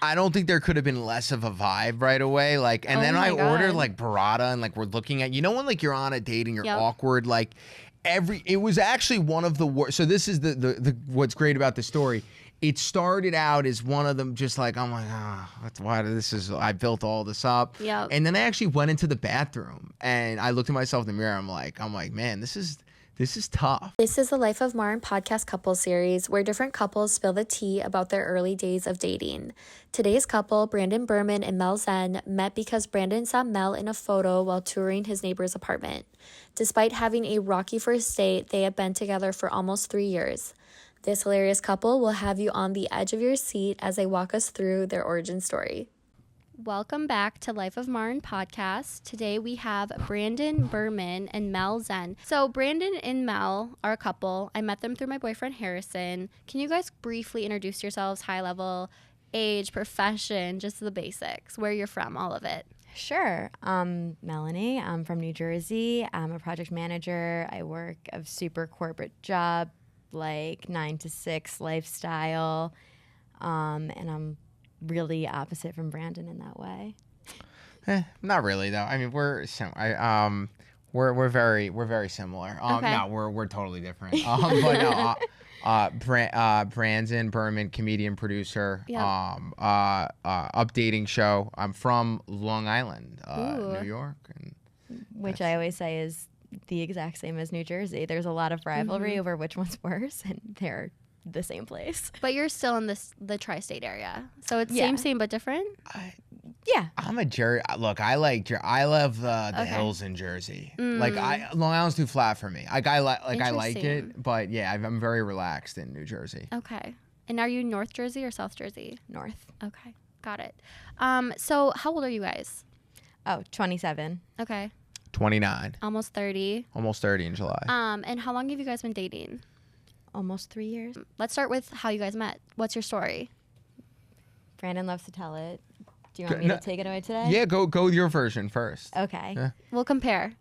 I don't think there could have been less of a vibe right away. Like, and Oh then my I ordered God. like burrata, and like we're looking at, when like you're on a date and you're Yep. awkward, like it was actually one of the worst. So this is the what's great about the story. It started out as one of them, just like, I'm like, that's why I built all this up. Yep. And then I actually went into the bathroom and I looked at myself in the mirror. I'm like, man, this is tough. This is the Life of Marin podcast couple series where different couples spill the tea about their early days of dating. Today's couple, Brandon Berman and Mel Zenn, met because Brandon saw Mel in a photo while touring his neighbor's apartment. Despite having a rocky first date, they have been together for almost 3 years. This hilarious couple will have you on the edge of your seat as they walk us through their origin story. Welcome back to Life of Marin podcast. Today we have Brandon Berman and Mel Zenn. So Brandon and Mel are a couple. I met them through my boyfriend Harrison. Can you guys briefly introduce yourselves, high level, age, profession, just the basics, where you're from, all of it? Sure. Melanie. I'm from New Jersey. I'm a project manager. I work a super corporate job, like 9 to 6 lifestyle. And I'm really opposite from Brandon in that way. Not really though. I mean, we're very similar. Okay. No, we're totally different. But no, Brandon Berman, comedian, producer. Yep. Updating show. I'm from Long Island, Ooh. New York, and Which I always say is the exact same as New Jersey. There's a lot of rivalry over which one's worse, and they're the same place. But you're still in the tri-state area, so it's Yeah. same but different. Yeah. I'm a Jersey. Look, I love the Okay. hills in Jersey. Like Long Island's too flat for me. I like Interesting. it, but yeah, I'm very relaxed in New Jersey. Okay. And are you North Jersey or South Jersey? North. Okay, got it. So how old are you guys? Oh, 27. Okay, 29, almost 30. almost 30 in July. And how long have you guys been dating? Almost 3 years. Let's start with how you guys met. What's your story? Brandon loves to tell it. Do you want Go- me no- to take it away today? Yeah, go with your version first. Okay. Yeah. We'll compare.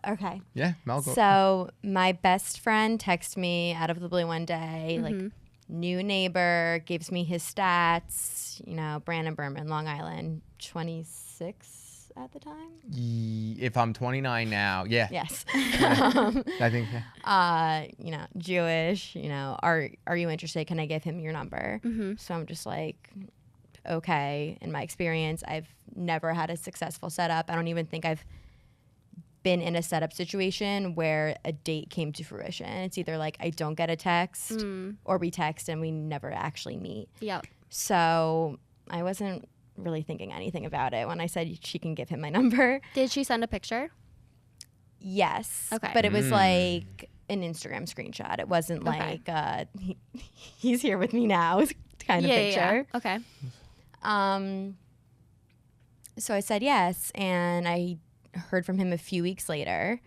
Okay. Yeah, Mel, go. So my best friend texted me out of the blue one day, like, new neighbor, gives me his stats, Brandon Berman, Long Island, 26 at the time. If I'm 29 now, yeah. Yes. I think. Yeah. Jewish, are you interested? Can I give him your number? So I'm just like, okay. In my experience, I've never had a successful setup. I don't even think I've been in a setup situation where a date came to fruition. It's either like I don't get a text or we text and we never actually meet. Yep. So I wasn't really thinking anything about it when I said she can give him my number. Did she send a picture? Yes. Okay. But it was like an Instagram screenshot. It wasn't Okay. like he's here with me now kind of picture. Yeah. Okay. So I said yes, and I heard from him a few weeks later.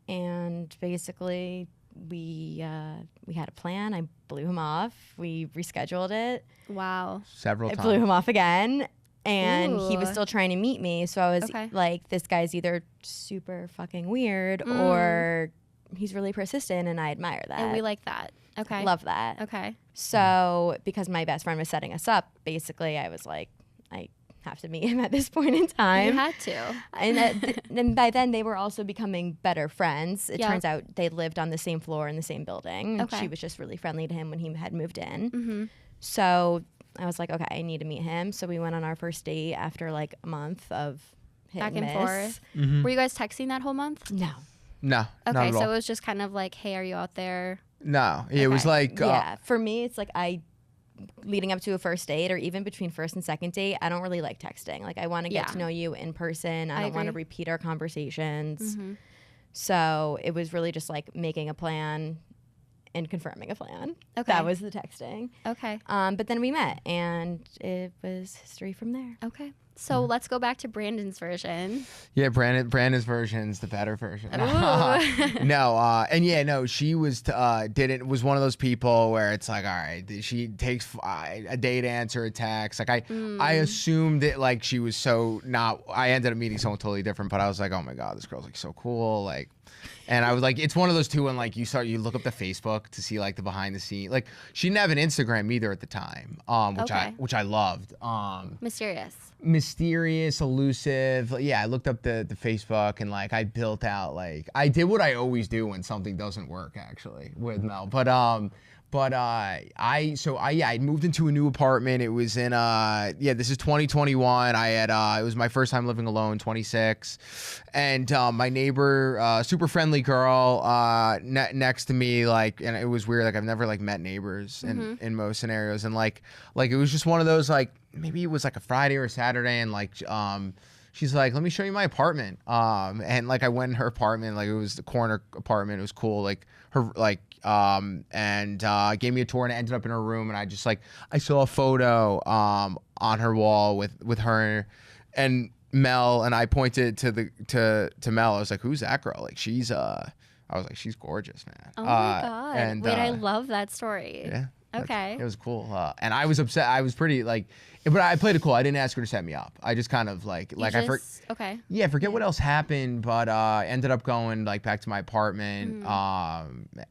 And basically we had a plan. I blew him off. We rescheduled it. Wow. Several I times. blew him off again. And he was Ooh. still trying to meet me. So I was Okay. like, this guy's either super fucking weird or he's really persistent, and I admire that. And we like that. Okay. Love that. Okay. So because my best friend was setting us up, basically I was like, I have to meet him at this point in time. You had to. And by then they were also becoming better friends. It Yeah. turns out they lived on the same floor in the same building. Okay. She was just really friendly to him when he had moved in. So I was like, okay, I need to meet him. So we went on our first date after like a month of hit Back and and miss. forth. Were you guys texting that whole month? No. No. Not Okay, at so all. it was just kind of like, hey, are you out there? No. It was Okay. like. Yeah. For me, it's like leading up to a first date or even between first and second date, I don't really like texting. Like I want to get Yeah. to know you in person. I I don't want to agree. repeat our conversations. So it was really just like making a plan and confirming a plan. Okay. That was the texting. Okay. But then we met and it was history from there. Okay. So let's go back to Brandon's version. Yeah, Brandon's version's the better version. Ooh. She was was one of those people where it's like, all right, she takes a day to answer a text. Like I assumed it, like she was so not. I ended up meeting someone totally different, but I was like, oh my god, this girl's like so cool, like. And I was like, it's one of those two when like you look up the Facebook to see like the behind the scene. Like she didn't have an Instagram either at the time, which I loved. Mysterious, elusive. Yeah, I looked up the Facebook and like I built out like I did what I always do when something doesn't work actually with Mel. I moved into a new apartment. It was in this is 2021. It was my first time living alone, 26. And my neighbor, super friendly girl, next to me, like, and it was weird, like I've never like met neighbors in most scenarios. And like it was just one of those, like maybe it was like a Friday or a Saturday, and like she's like, let me show you my apartment. And like I went in her apartment, like it was the corner apartment. It was cool. Like her gave me a tour, and I ended up in her room, and I saw a photo on her wall with her and Mel, and I pointed to Mel. I was like, who's that girl? Like she's I was like, she's gorgeous, man. Oh my god. And, wait, I love that story. Yeah. Okay. It was cool. And I was upset. I was pretty like, but I played it cool. I didn't ask her to set me up. I just kind of like okay. Yeah, I forget what else happened, but ended up going like back to my apartment.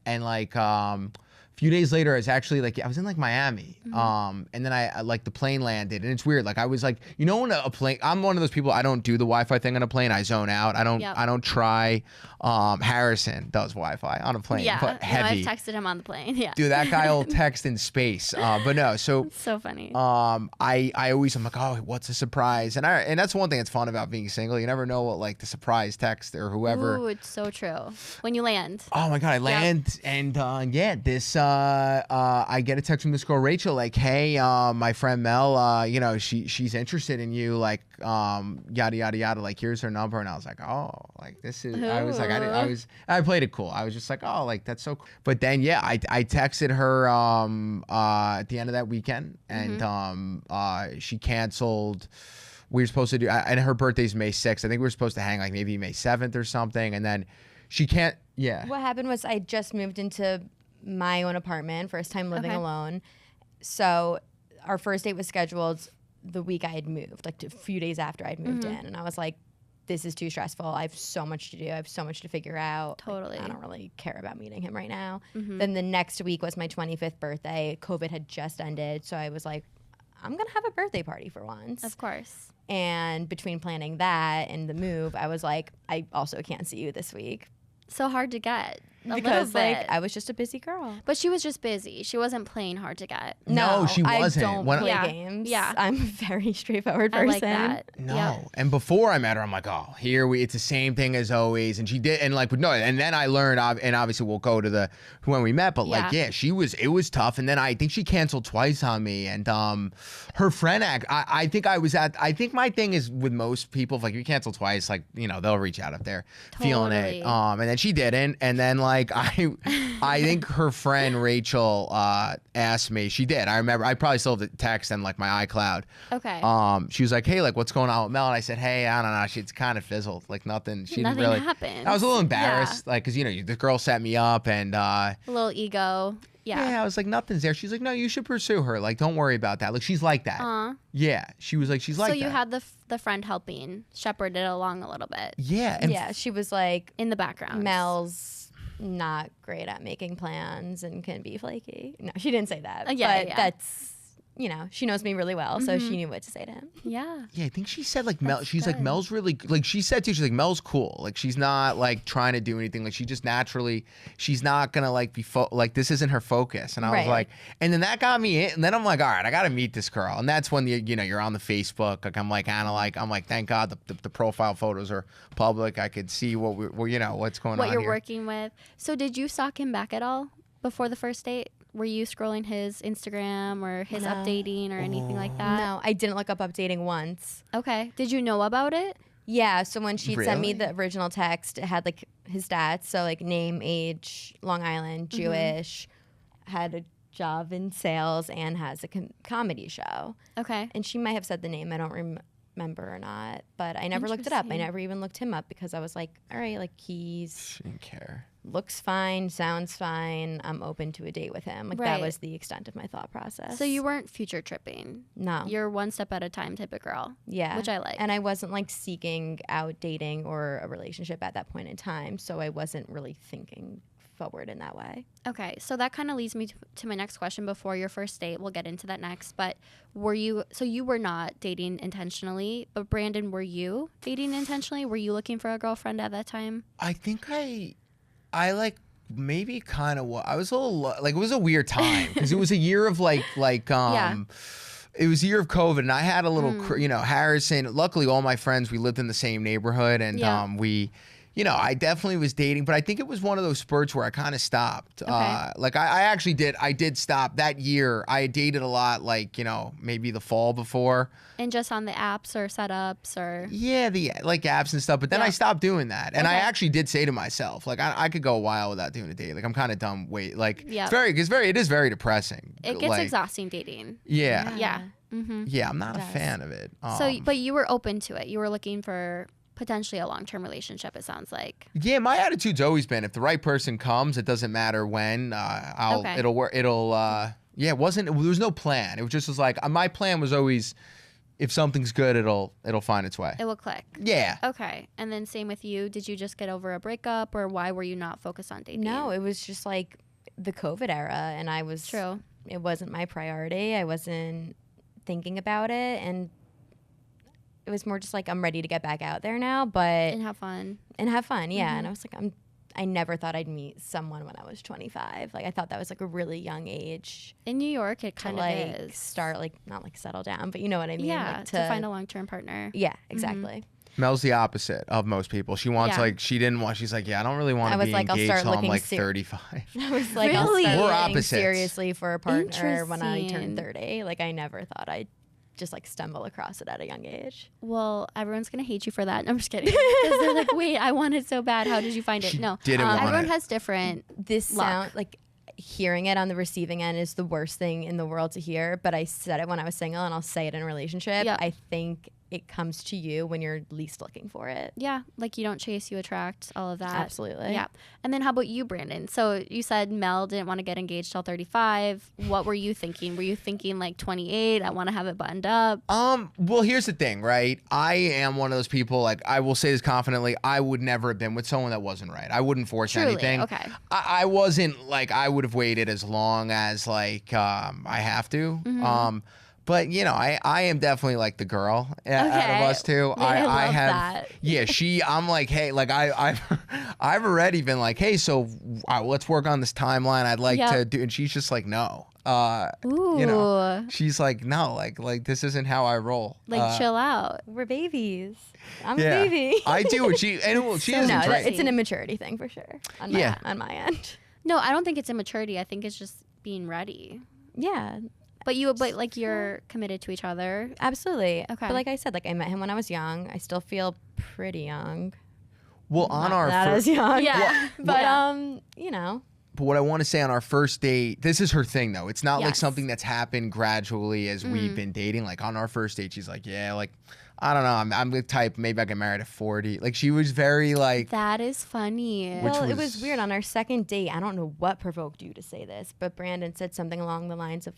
And like a few days later, it's actually like I was in like Miami. And then I like the plane landed, and it's weird. Like I was like, you know, when a plane, I'm one of those people, I don't do the Wi-Fi thing on a plane. I zone out. I don't try. Harrison does Wi-Fi on a plane, but heavy. I've texted him on the plane. Yeah. Dude, that guy will text in space. But no, so it's so funny. I'm like, oh, what's a surprise? And that's one thing that's fun about being single. You never know what like the surprise text or whoever. Ooh, it's so true. When you land. Oh my god, I land and this I get a text from this girl Rachel, like, hey, my friend Mel, you know, she's interested in you, like, yada yada yada, like here's her number. And I was like, oh, like this is. I was like, I played it cool. I was just like, oh, like that's so cool. But then I texted her at the end of that weekend, and she canceled. We were supposed to do, and her birthday's May 6th. I think we were supposed to hang like maybe May 7th or something, and then she can't. Yeah. What happened was I just moved into my own apartment, first time living alone. So our first date was scheduled the week I had moved, like a few days after I'd moved in. And I was like, this is too stressful. I have so much to do. I have so much to figure out. Totally. Like, I don't really care about meeting him right now. Then the next week was my 25th birthday. COVID had just ended. So I was like, I'm going to have a birthday party for once. Of course. And between planning that and the move, I was like, I also can't see you this week. So hard to get. Because like I was just a busy girl. But she was just busy. She wasn't playing hard to get. No, she wasn't. I don't play games. Yeah. I'm a very straightforward person. I like that. No. Yep. And before I met her, I'm like, oh, it's the same thing as always. And she did, and like, no, and then I learned, and obviously we'll go to when we met, but like, it was tough. And then I think she canceled twice on me. And her friend, I think my thing is with most people, if like you cancel twice, like, you know, they'll reach out if they're feeling it. And then she didn't. And then like, I think her friend Rachel asked me. She did. I remember. I probably still have the text and like my iCloud. Okay. She was like, "Hey, like, what's going on with Mel?" And I said, "Hey, I don't know. It's kind of fizzled. Like nothing. She nothing didn't really." happened. I was a little embarrassed, like, cause you know the girl set me up and. A little ego. Yeah. I was like, nothing's there. She's like, no, you should pursue her. Like, don't worry about that. Like, she's like that. Yeah. She was like, she's like that. So you had the friend helping shepherd it along a little bit. Yeah. And she was like in the background. Mel's not great at making plans and can be flaky. No, she didn't say that. But that's, you know, she knows me really well, so she knew what to say to him. Yeah. Yeah, I think she said like Mel. She's like Mel's really like she said too. She's like Mel's cool. Like she's not like trying to do anything. Like she just naturally, she's not gonna like be like this isn't her focus. And I was like, and then that got me in. And then I'm like, all right, I gotta meet this girl. And that's when you're on the Facebook. Like I'm like kind of like I'm like thank God the profile photos are public. I could see what what's going on. What you're here. working with. So did you stalk him back at all before the first date? Were you scrolling his Instagram or his updating or anything like that? No, I didn't look up updating once. Okay. Did you know about it? Yeah. So when she sent me the original text, it had like his stats. So like name, age, Long Island, Jewish, had a job in sales, and has a comedy show. Okay. And she might have said the name. I don't member or not, but I never looked it up. I never even looked him up because I was like, all right, like he's She didn't care. Looks fine, sounds fine. I'm open to a date with him. Like that was the extent of my thought process. So you weren't future tripping. No. You're one step at a time type of girl. Yeah. Which I like. And I wasn't like seeking out dating or a relationship at that point in time. So I wasn't really thinking forward in that way. Okay. So that kind of leads me to my next question before your first date. We'll get into that next. But you were not dating intentionally, but Brandon, were you dating intentionally? Were you looking for a girlfriend at that time? I think I like maybe kind of I was a little like it was a weird time because it was a year of it was a year of COVID and I had a little Harrison. Luckily, all my friends, we lived in the same neighborhood and we. I definitely was dating, but I think it was one of those spurts where I kind of stopped. Okay. I actually did. I did stop that year. I had dated a lot, maybe the fall before. And just on the apps or setups or? Yeah, the apps and stuff. But then I stopped doing that. And I actually did say to myself, I could go a while without doing a date. I'm kind of done. It is very depressing. It gets exhausting dating. Yeah. Yeah. Mm-hmm. Yeah, I'm not a fan of it. But you were open to it. You were looking for potentially a long-term relationship, it sounds like. Yeah, my attitude's always been if the right person comes, it doesn't matter when. It'll work. There was no plan. It was just my plan was always if something's good, it'll find its way. It will click. Yeah. Okay. And then same with you. Did you just get over a breakup or why were you not focused on dating? No, it was just like the COVID era and I was True. It wasn't my priority. I wasn't thinking about it and it was more just like I'm ready to get back out there now, but and have fun. Yeah. Mm-hmm. And I was like, I never thought I'd meet someone when I was 25. Like I thought that was like a really young age. In New York, it kind of is. Start not settle down, but you know what I mean. Yeah, to find a long-term partner. Yeah, exactly. Mm-hmm. Mel's the opposite of most people. She wants she's like, I don't really want to be engaged until I'm 35. I was like, really? We're I'll opposites. start seriously for a partner when I turn 30. Like I never thought I'd just stumble across it at a young age. Well, everyone's gonna hate you for that. I'm just kidding. Because they're like, wait, I want it so bad. How did you find it? No, everyone has different. This sound hearing it on the receiving end is the worst thing in the world to hear. But I said it when I was single, and I'll say it in a relationship. Yep. I think it comes to you when you're least looking for it. Yeah, you don't chase, you attract, all of that. Absolutely. Yeah. And then how about you, Brandon? So you said Mel didn't want to get engaged till 35. What were you thinking? Were you thinking 28? I want to have it buttoned up. Well, here's the thing, right? I am one of those people, I will say this confidently, I would never have been with someone that wasn't right. I wouldn't force anything. Okay. I wasn't I would have waited as long as I have to. Mm-hmm. But I am definitely the girl out of us two. Yeah, I love have that. Yeah, I'm hey, I've already been hey, so let's work on this timeline. I'd like to do, and she's just no. Ooh. She's no, this isn't how I roll. Chill out. We're babies. I'm a baby. I do, and she isn't right. It's an immaturity thing for sure. On my end. No, I don't think it's immaturity. I think it's just being ready. Yeah. But you're committed to each other. Absolutely. Okay. But like I said, I met him when I was young. I still feel pretty young. Well, not as young. Yeah. But But what I want to say on our first date, this is her thing though. It's not something that's happened gradually as we've been dating. On our first date, she's I don't know. I'm the type, maybe I get married at 40. She was very That is funny. Well, it was weird. On our second date, I don't know what provoked you to say this, but Brandon said something along the lines of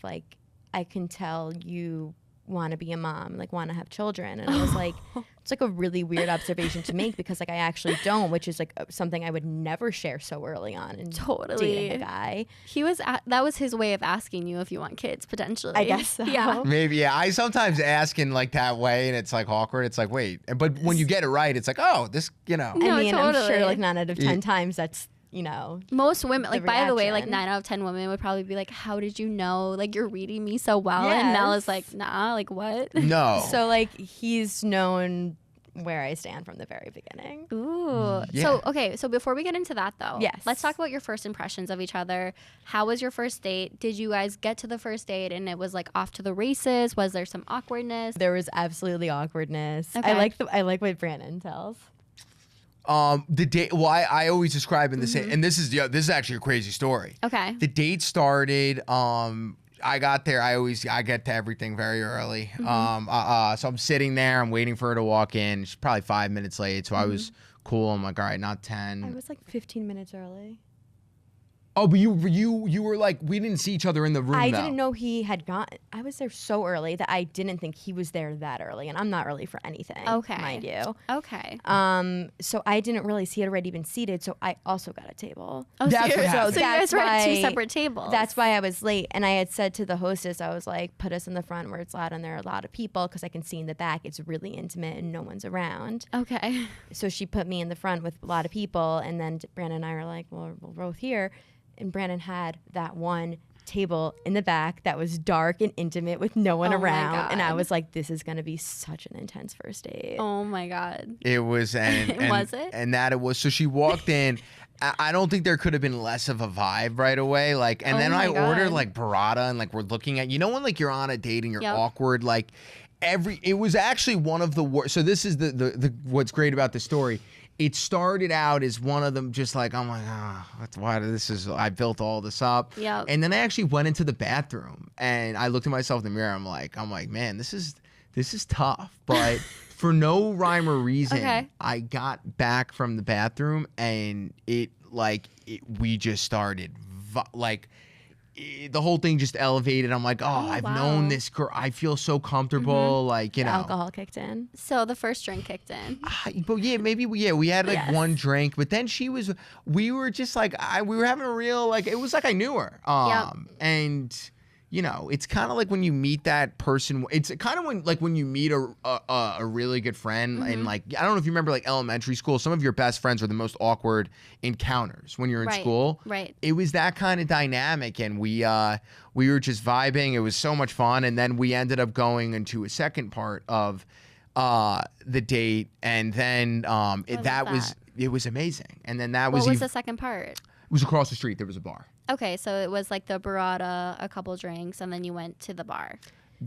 I can tell you want to be a mom, want to have children. And I was it's a really weird observation to make because I actually don't, which is something I would never share so early on in dating a guy. That was his way of asking you if you want kids potentially. I guess so. Yeah. Maybe, yeah. I sometimes ask in that way and it's awkward. It's wait, but when you get it right, it's oh, this, No, I mean, totally. I'm sure 9 out of 10 times that's most women by the way 9 reaction. out of 10 women would probably be how did you know you're reading me so well? Yes. And Mel is nah, what? No. So he's known where I stand from the very beginning. Ooh. Yeah. So before we get into that though, yes, let's talk about your first impressions of each other. How was your first date? Did you guys get to the first date and it was off to the races? Was there some awkwardness? There was absolutely awkwardness. Okay. I like what Brandon tells. The date. Well, I always describe in the same, and this is actually a crazy story. Okay. The date started. I got there. I get to everything very early. So I'm sitting there. I'm waiting for her to walk in. She's probably 5 minutes late. So I was cool. I'm like, all right, not 10. I was like 15 minutes early. Oh, but you were like, we didn't see each other in the room. I though. didn't know he had gone. I was there so early that I didn't think he was there that early, and I'm not early for anything. Okay. Mind you. Okay. So I didn't realize he had already been seated. So I also got a table. Oh, That's so, what happened. so you guys That's were at two why- separate tables. That's why I was late, and I had said to the hostess, I was like, put us in the front where it's loud and there are a lot of people because I can see in the back it's really intimate and no one's around. Okay. So she put me in the front with a lot of people, and then Brandon and I were like, well, we're both here. And Brandon had that one table in the back that was dark and intimate with no one Oh my around. And I God. was like, this is going to be such an intense first date. Oh my God. It was, and Was it? And that it was. So she walked in. I don't think there could have been less of a vibe right away. Like, and Oh then my I ordered God. like burrata, and like we're looking at, when like you're on a date and you're Yep. awkward, like it was actually one of the worst. So this is the what's great about the story. It started out as one of them, just like, I'm like, I built all this up. Yep. And then I actually went into the bathroom and I looked at myself in the mirror. I'm like, man, this is tough. But for no rhyme or reason, Okay. I got back from the bathroom and we just started the whole thing just elevated. I'm like, I've wow. known this girl. I feel so comfortable. Like, The alcohol kicked in. So the first drink kicked in. But yeah, maybe we had like Yes. one drink, but then we were just like, we were having a real, like, it was like I knew her. And it's kind of like when you meet that person, it's kind of when you meet a really good friend and like, I don't know if you remember like elementary school, some of your best friends were the most awkward encounters when you're in Right, school. right. It was that kind of dynamic, and we were just vibing. It was so much fun. And then we ended up going into a second part of the date, and then it was amazing. And then that What was was the second part? it was across the street. There was a bar. Okay, so it was like the burrata, a couple drinks, and then you went to the bar.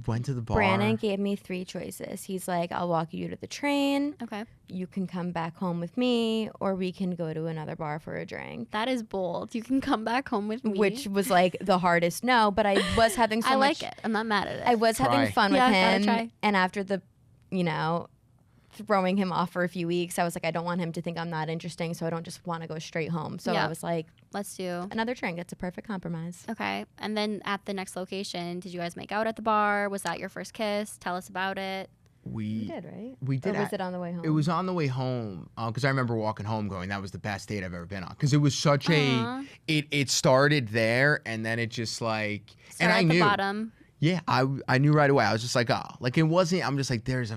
Went to the bar. Brandon gave me 3 choices. He's like, I'll walk you to the train. Okay. You can come back home with me, or we can go to another bar for a drink. That is bold. You can come back home with me. Which was like the hardest no, but I was having so I much. like it. I'm not mad at it. I was Try. having fun Yeah, with gotta him. try. And after the, throwing him off for a few weeks, I was like, I don't want him to think I'm not interesting, so I don't just want to go straight home. So Yeah. I was like, Let's do. another drink. It's a perfect compromise. Okay. And then at the next location, did you guys make out at the bar? Was that your first kiss? Tell us about it. We did, right? We did. Or was it on the way home? It was on the way home because I remember walking home going, that was the best date I've ever been on, because it was such Aw. it started there, and then it just like, Start and I at knew. the bottom. Yeah, I knew right away. I was just like, it wasn't. I'm just like, there's,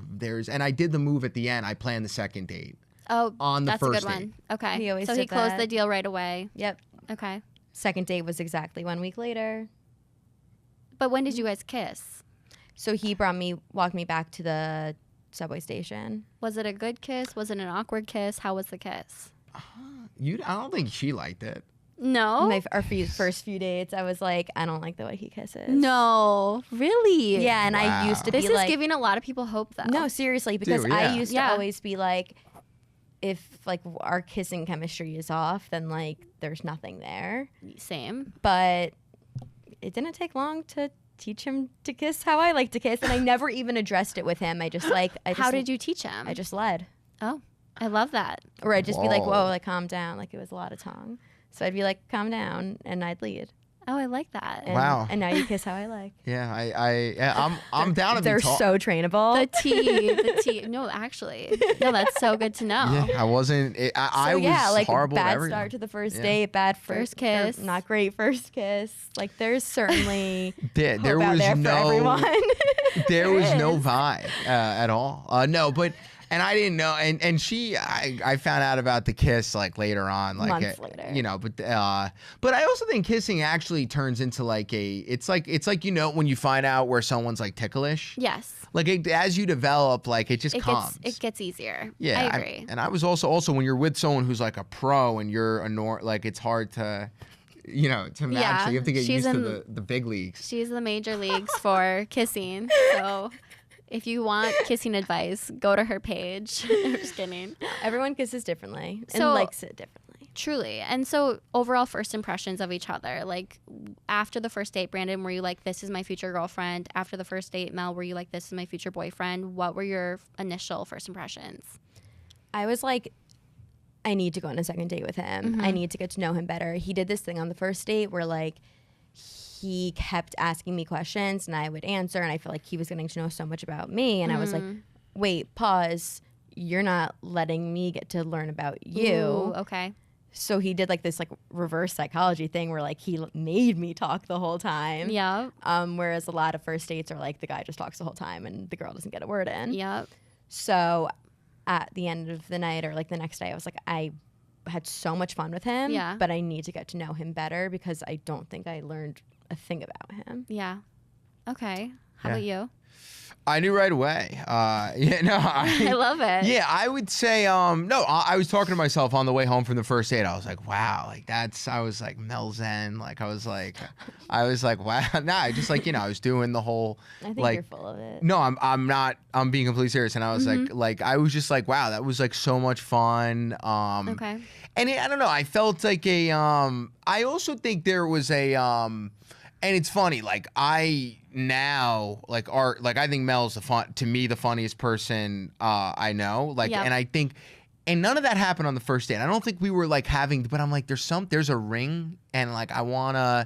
and I did the move at the end. I planned the second date. Oh, On the that's first a good date. one. Okay. He always so he did closed that. the deal right away. Yep. Okay. Second date was exactly 1 week later. But when did you guys kiss? So he walked me back to the subway station. Was it a good kiss? Was it an awkward kiss? How was the kiss? I don't think she liked it. No. First few dates, I was like, I don't like the way he kisses. No. Really? Yeah, and I used to This be is like, giving a lot of people hope, though. no, seriously, because Dude, I yeah. used to Yeah. always be like, if like our kissing chemistry is off, then like there's nothing there. Same. But it didn't take long to teach him to kiss how I like to kiss, and I never even addressed it with him. How did you teach him? I just led, Oh, I love that. or I'd just be like, Whoa. whoa, like calm down, like it was a lot of tongue. So I'd be like, calm down, and I'd lead. Oh, I like that. And, Wow. And now you kiss how I like. Yeah, I'm down to be They're taught. so trainable. The tea. No, actually. No, that's so good to know. Yeah, I wasn't. I was like horrible at bad everything. start to the first Yeah. date, bad First or kiss. not great first kiss. Like there's certainly There hope out was there for no. everyone. There was no is. vibe at all. No, but. And I didn't know, and I found out about the kiss like later on, like Months later. But I also think kissing actually turns into like it's like when you find out where someone's like ticklish, Yes. like as you develop, like it just comes. It gets easier. Yeah, I agree. and I was also when you're with someone who's like a pro and you're like it's hard to, to match. Yeah, So you have to get she's used in- to the big leagues. She's the major leagues for kissing. So if you want kissing advice, go to her page. I'm just kidding. Everyone kisses differently and So- likes it differently. Truly. And so overall first impressions of each other, like after the first date, Brandon, were you like, this is my future girlfriend? After the first date, Mel, were you like, this is my future boyfriend? What were your initial first impressions? I was like, I need to go on a second date with him. I need to get to know him better. He did this thing on the first date where like he kept asking me questions and I would answer, and I felt like he was getting to know so much about me. And I was like, wait, pause. You're not letting me get to learn about you. Ooh, okay. So he did like this like reverse psychology thing where like he made me talk the whole time. Yeah. Whereas a lot of first dates are like the guy just talks the whole time and the girl doesn't get a word in. Yep. So at the end of the night or like the next day, I was like, I had so much fun with him, but I need to get to know him better because I don't think I learned a thing about him. Yeah. Okay. How about you? I knew right away. I love it. Yeah, I would say, I was talking to myself on the way home from the first date. I was like, wow, like I was like Mel Zenn. Like, I was like, wow. Nah, I just like, I was doing the whole, I think like, you're full of it. No, I'm not, I'm being completely serious. And I was like, I was just like, wow, that was like so much fun. Okay. And I don't know, I felt like I also think there was and it's funny, like I now like I think Mel's to me the funniest person I know. Like, and I think, and none of that happened on the first date. I don't think we were like but I'm like, there's a ring, and like I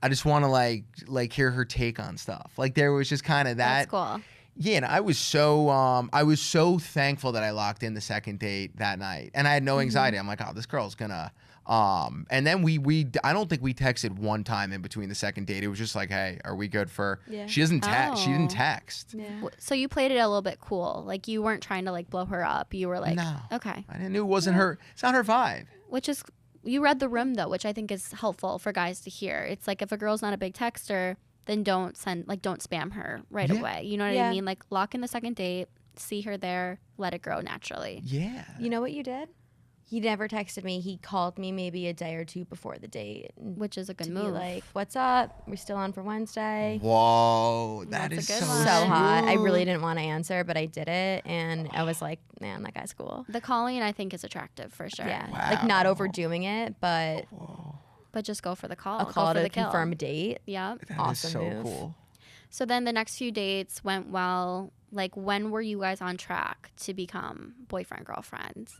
just wanna like hear her take on stuff. Like there was just kind of that. That's cool. Yeah, and I was so thankful that I locked in the second date that night, and I had no anxiety. I'm like, oh, this girl's gonna. And then I don't think we texted one time in between the second date. It was just like, hey, are we good for? Yeah. She didn't text. Yeah. So you played it a little bit cool. Like you weren't trying to like blow her up. You were like, no, okay. I knew it wasn't her. It's not her vibe. Which is, you read the room though, which I think is helpful for guys to hear. It's like if a girl's not a big texter, then don't spam her right away. You know what I mean? Like lock in the second date, see her there, let it grow naturally. Yeah. You know what you did? He never texted me. He called me maybe a day or two before the date. Which is a good to move. Be like, what's up? We're still on for Wednesday. Whoa, that is That's a so good one. So hot. I smooth. really didn't want to answer, but I did it. And I was like, man, that guy's cool. The calling, I think, is attractive for sure. Yeah. Wow. Like not overdoing it, but But just go for the call. a call go for to the kill. confirm a date. Yep. That is Awesome so move. cool. So then the next few dates went well. Like when were you guys on track to become boyfriend, girlfriend?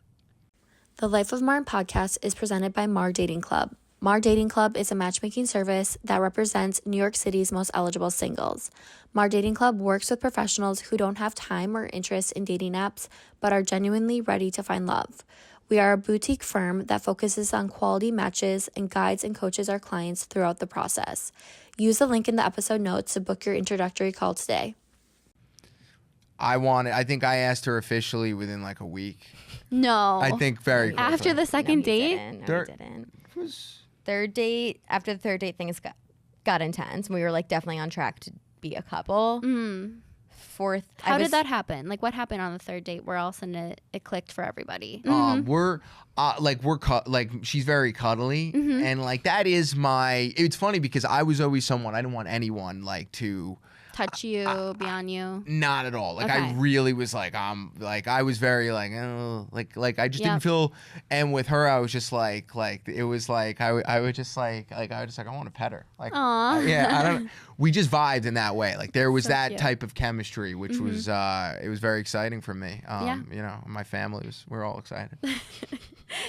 The Life of Marin podcast is presented by MAAR Dating Club. MAAR Dating Club is a matchmaking service that represents New York City's most eligible singles. MAAR Dating Club works with professionals who don't have time or interest in dating apps, but are genuinely ready to find love. We are a boutique firm that focuses on quality matches and guides and coaches our clients throughout the process. Use the link in the episode notes to book your introductory call today. I think I asked her officially within like a week. No. I think very quickly. After the second date? No, he didn't. Third date, after the third date, things got intense. We were like definitely on track to be a couple. Fourth, How did that happen? Like what happened on the third date where all of a sudden it clicked for everybody? We're she's very cuddly, and like that is it's funny because I was always someone I didn't want anyone like to Touch you, be on you? not at all. Like Okay. I really was like I was very like oh, like I just didn't feel. And with her, I was just like it was like I would just like I want to pet her. Like Aw. yeah, I don't. We just vibed in that way. Like there was So that cute. type of chemistry, which was it was very exciting for me. You know, my family we're all excited.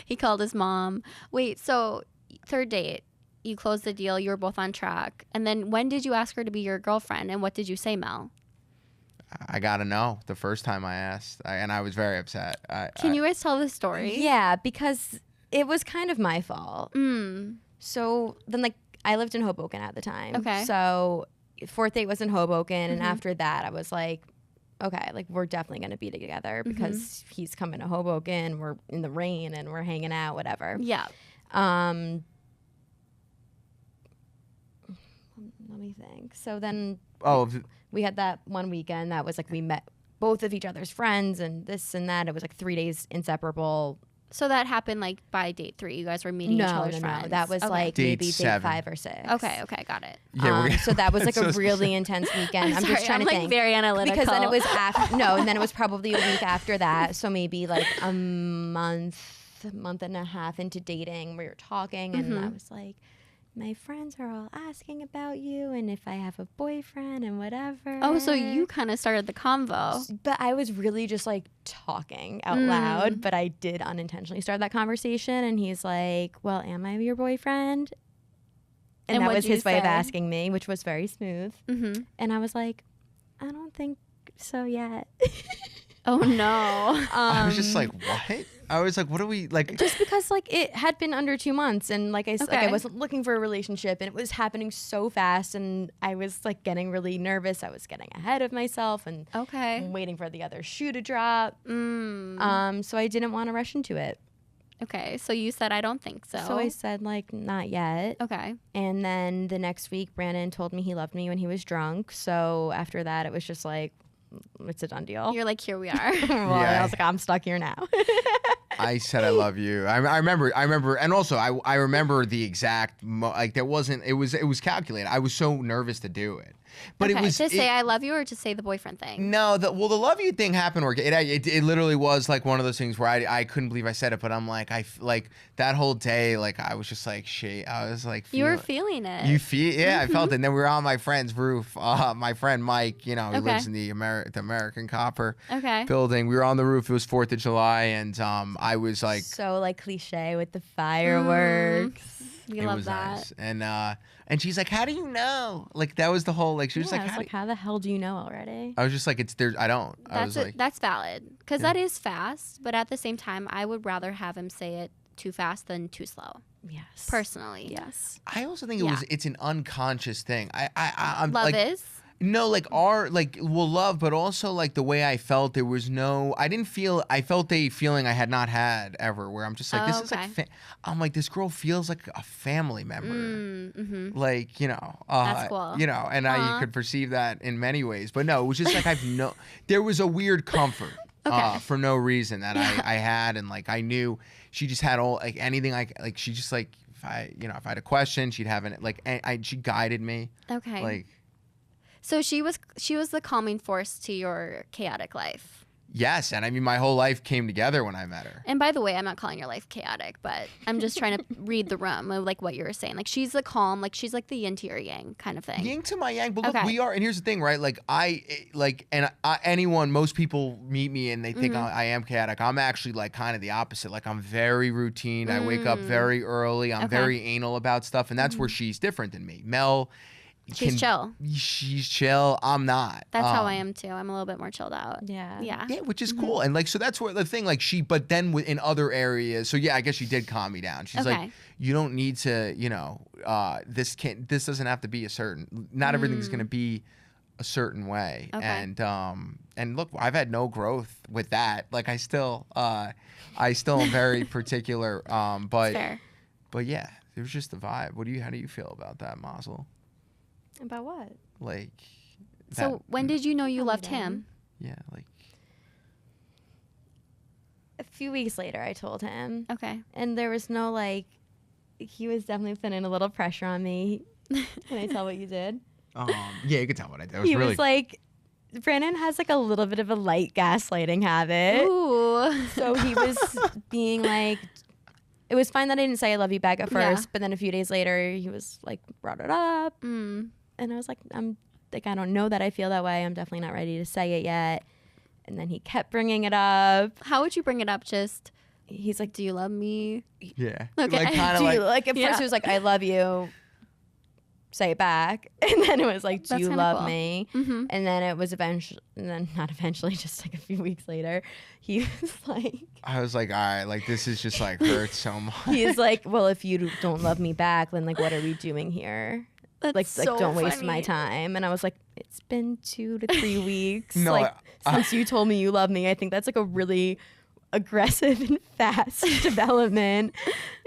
He called his mom. Wait, so third date, you closed the deal, you were both on track. And then when did you ask her to be your girlfriend and what did you say, Mel? I gotta know the first time I asked, and I was very upset. Can you guys tell the story? Yeah, because it was kind of my fault. So then, like, I lived in Hoboken at the time. Okay. So fourth date was in Hoboken, and after that, I was like, okay, like we're definitely gonna be together because he's coming to Hoboken. We're in the rain and we're hanging out, whatever. Yeah. Let me think. So then Oh, we had that one weekend that was like we met both of each other's friends and this and that. It was like 3 days inseparable. So that happened like by date 3. You guys were meeting each other's friends. That was Okay. like Date maybe date 7. 5 or 6. Okay, got it. yeah. So that was like So a really intense weekend. I'm Sorry, just trying I'm to like think. very analytical. Because then it was and then it was probably a week after that. So maybe like a month month and a half into dating, we were talking, and I was like, my friends are all asking about you and if I have a boyfriend and whatever. Oh, so you kind of started the convo. But I was really just like talking out loud, but I did unintentionally start that conversation. And he's like, well, am I your boyfriend? And that was his way of asking me, which was very smooth. And I was like, I don't think so yet. Oh, no. I was just like, what? I was like, what are we, like? Just because, like, it had been under 2 months. And, like, I wasn't looking for a relationship. And it was happening so fast. And I was, like, getting really nervous. I was getting ahead of myself. And waiting for the other shoe to drop. So I didn't want to rush into it. Okay, so you said, I don't think so. So I said, like, not yet. Okay. And then the next week, Brandon told me he loved me when he was drunk. So after that, it was just like, it's a done deal. You're like, here we are. I was like, I'm stuck here now. I said I love you. I remember, and also I remember the exact there wasn't. It was calculated. I was so nervous to do it, but okay, it was to say I love you or to say the boyfriend thing. No, the love you thing happened. It literally was like one of those things where I couldn't believe I said it, but I'm like like that whole day, like I was just like shit. I was like you were feeling it. You feel I felt it. And then we were on my friend's roof. My friend Mike, you know, he lives in the American Copper building. We were on the roof. It was 4th of July, and I was like so like cliche with the fireworks. We love that. Nice. And she's like, how do you know? Like that was the whole like she was like, how the hell do you know already? I was just like, it's there. I don't. That's valid because that is fast, but at the same time, I would rather have him say it too fast than too slow. Yes. Personally. Yes. I also think it's an unconscious thing. I'm love like, is. No, like love, but also like the way I felt, there was no, I felt a feeling I had not had ever where I'm just like, this is like, I'm like, this girl feels like a family member. Like, you know, that's cool. You know, and you could perceive that in many ways, but no, it was just like, there was a weird comfort for no reason that I had. And like, I knew she just had all, like anything like she just like, if I had a question, she'd have it like, she guided me. Okay. Like, so she was the calming force to your chaotic life. Yes, and I mean my whole life came together when I met her. And by the way, I'm not calling your life chaotic, but I'm just trying to read the room of like what you were saying. Like she's the calm, like she's like the yin to your yang kind of thing. Yin to my yang, but look, we are, and here's the thing, right? Like anyone, most people meet me and they think I am chaotic. I'm actually like kind of the opposite. Like I'm very routine. I wake up very early. I'm very anal about stuff, and that's where she's different than me. Mel. She's chill. She's chill. I'm not. That's how I am too. I'm a little bit more chilled out. Yeah. Yeah. Yeah, which is cool. And like, so that's where the thing, like but then in other areas, so yeah, I guess she did calm me down. She's like, you don't need to, you know, this doesn't have to be not everything's going to be a certain way. And look, I've had no growth with that. Like I still am very particular. But yeah, it was just the vibe. How do you feel about that, Mazel? About what? Like. So when did you know you loved him? Yeah, like. A few weeks later, I told him. Okay. And there was no like, he was definitely putting a little pressure on me. Can I tell what you did? Yeah, you can tell what I did. He was like, Brandon has like a little bit of a light gaslighting habit. Ooh. So he was being like, it was fine that I didn't say I love you back at first, but then a few days later, he was like, brought it up. And I was like, I don't know that I feel that way. I'm definitely not ready to say it yet. And then he kept bringing it up. How would you bring it up? Just, he's like, do you love me? Yeah. Okay. Like, kind of like at first it was like, I love you. Say it back. And then it was like, do you love me? And then it was not eventually, just like a few weeks later, he was like, I was like, all right, like this is just like hurts so much. He's like, well, if you don't love me back, then like, what are we doing here? That's so don't waste funny. my time. And I was like, it's been 2 to 3 weeks. No, like since you told me you love me. I think that's like a really aggressive and fast development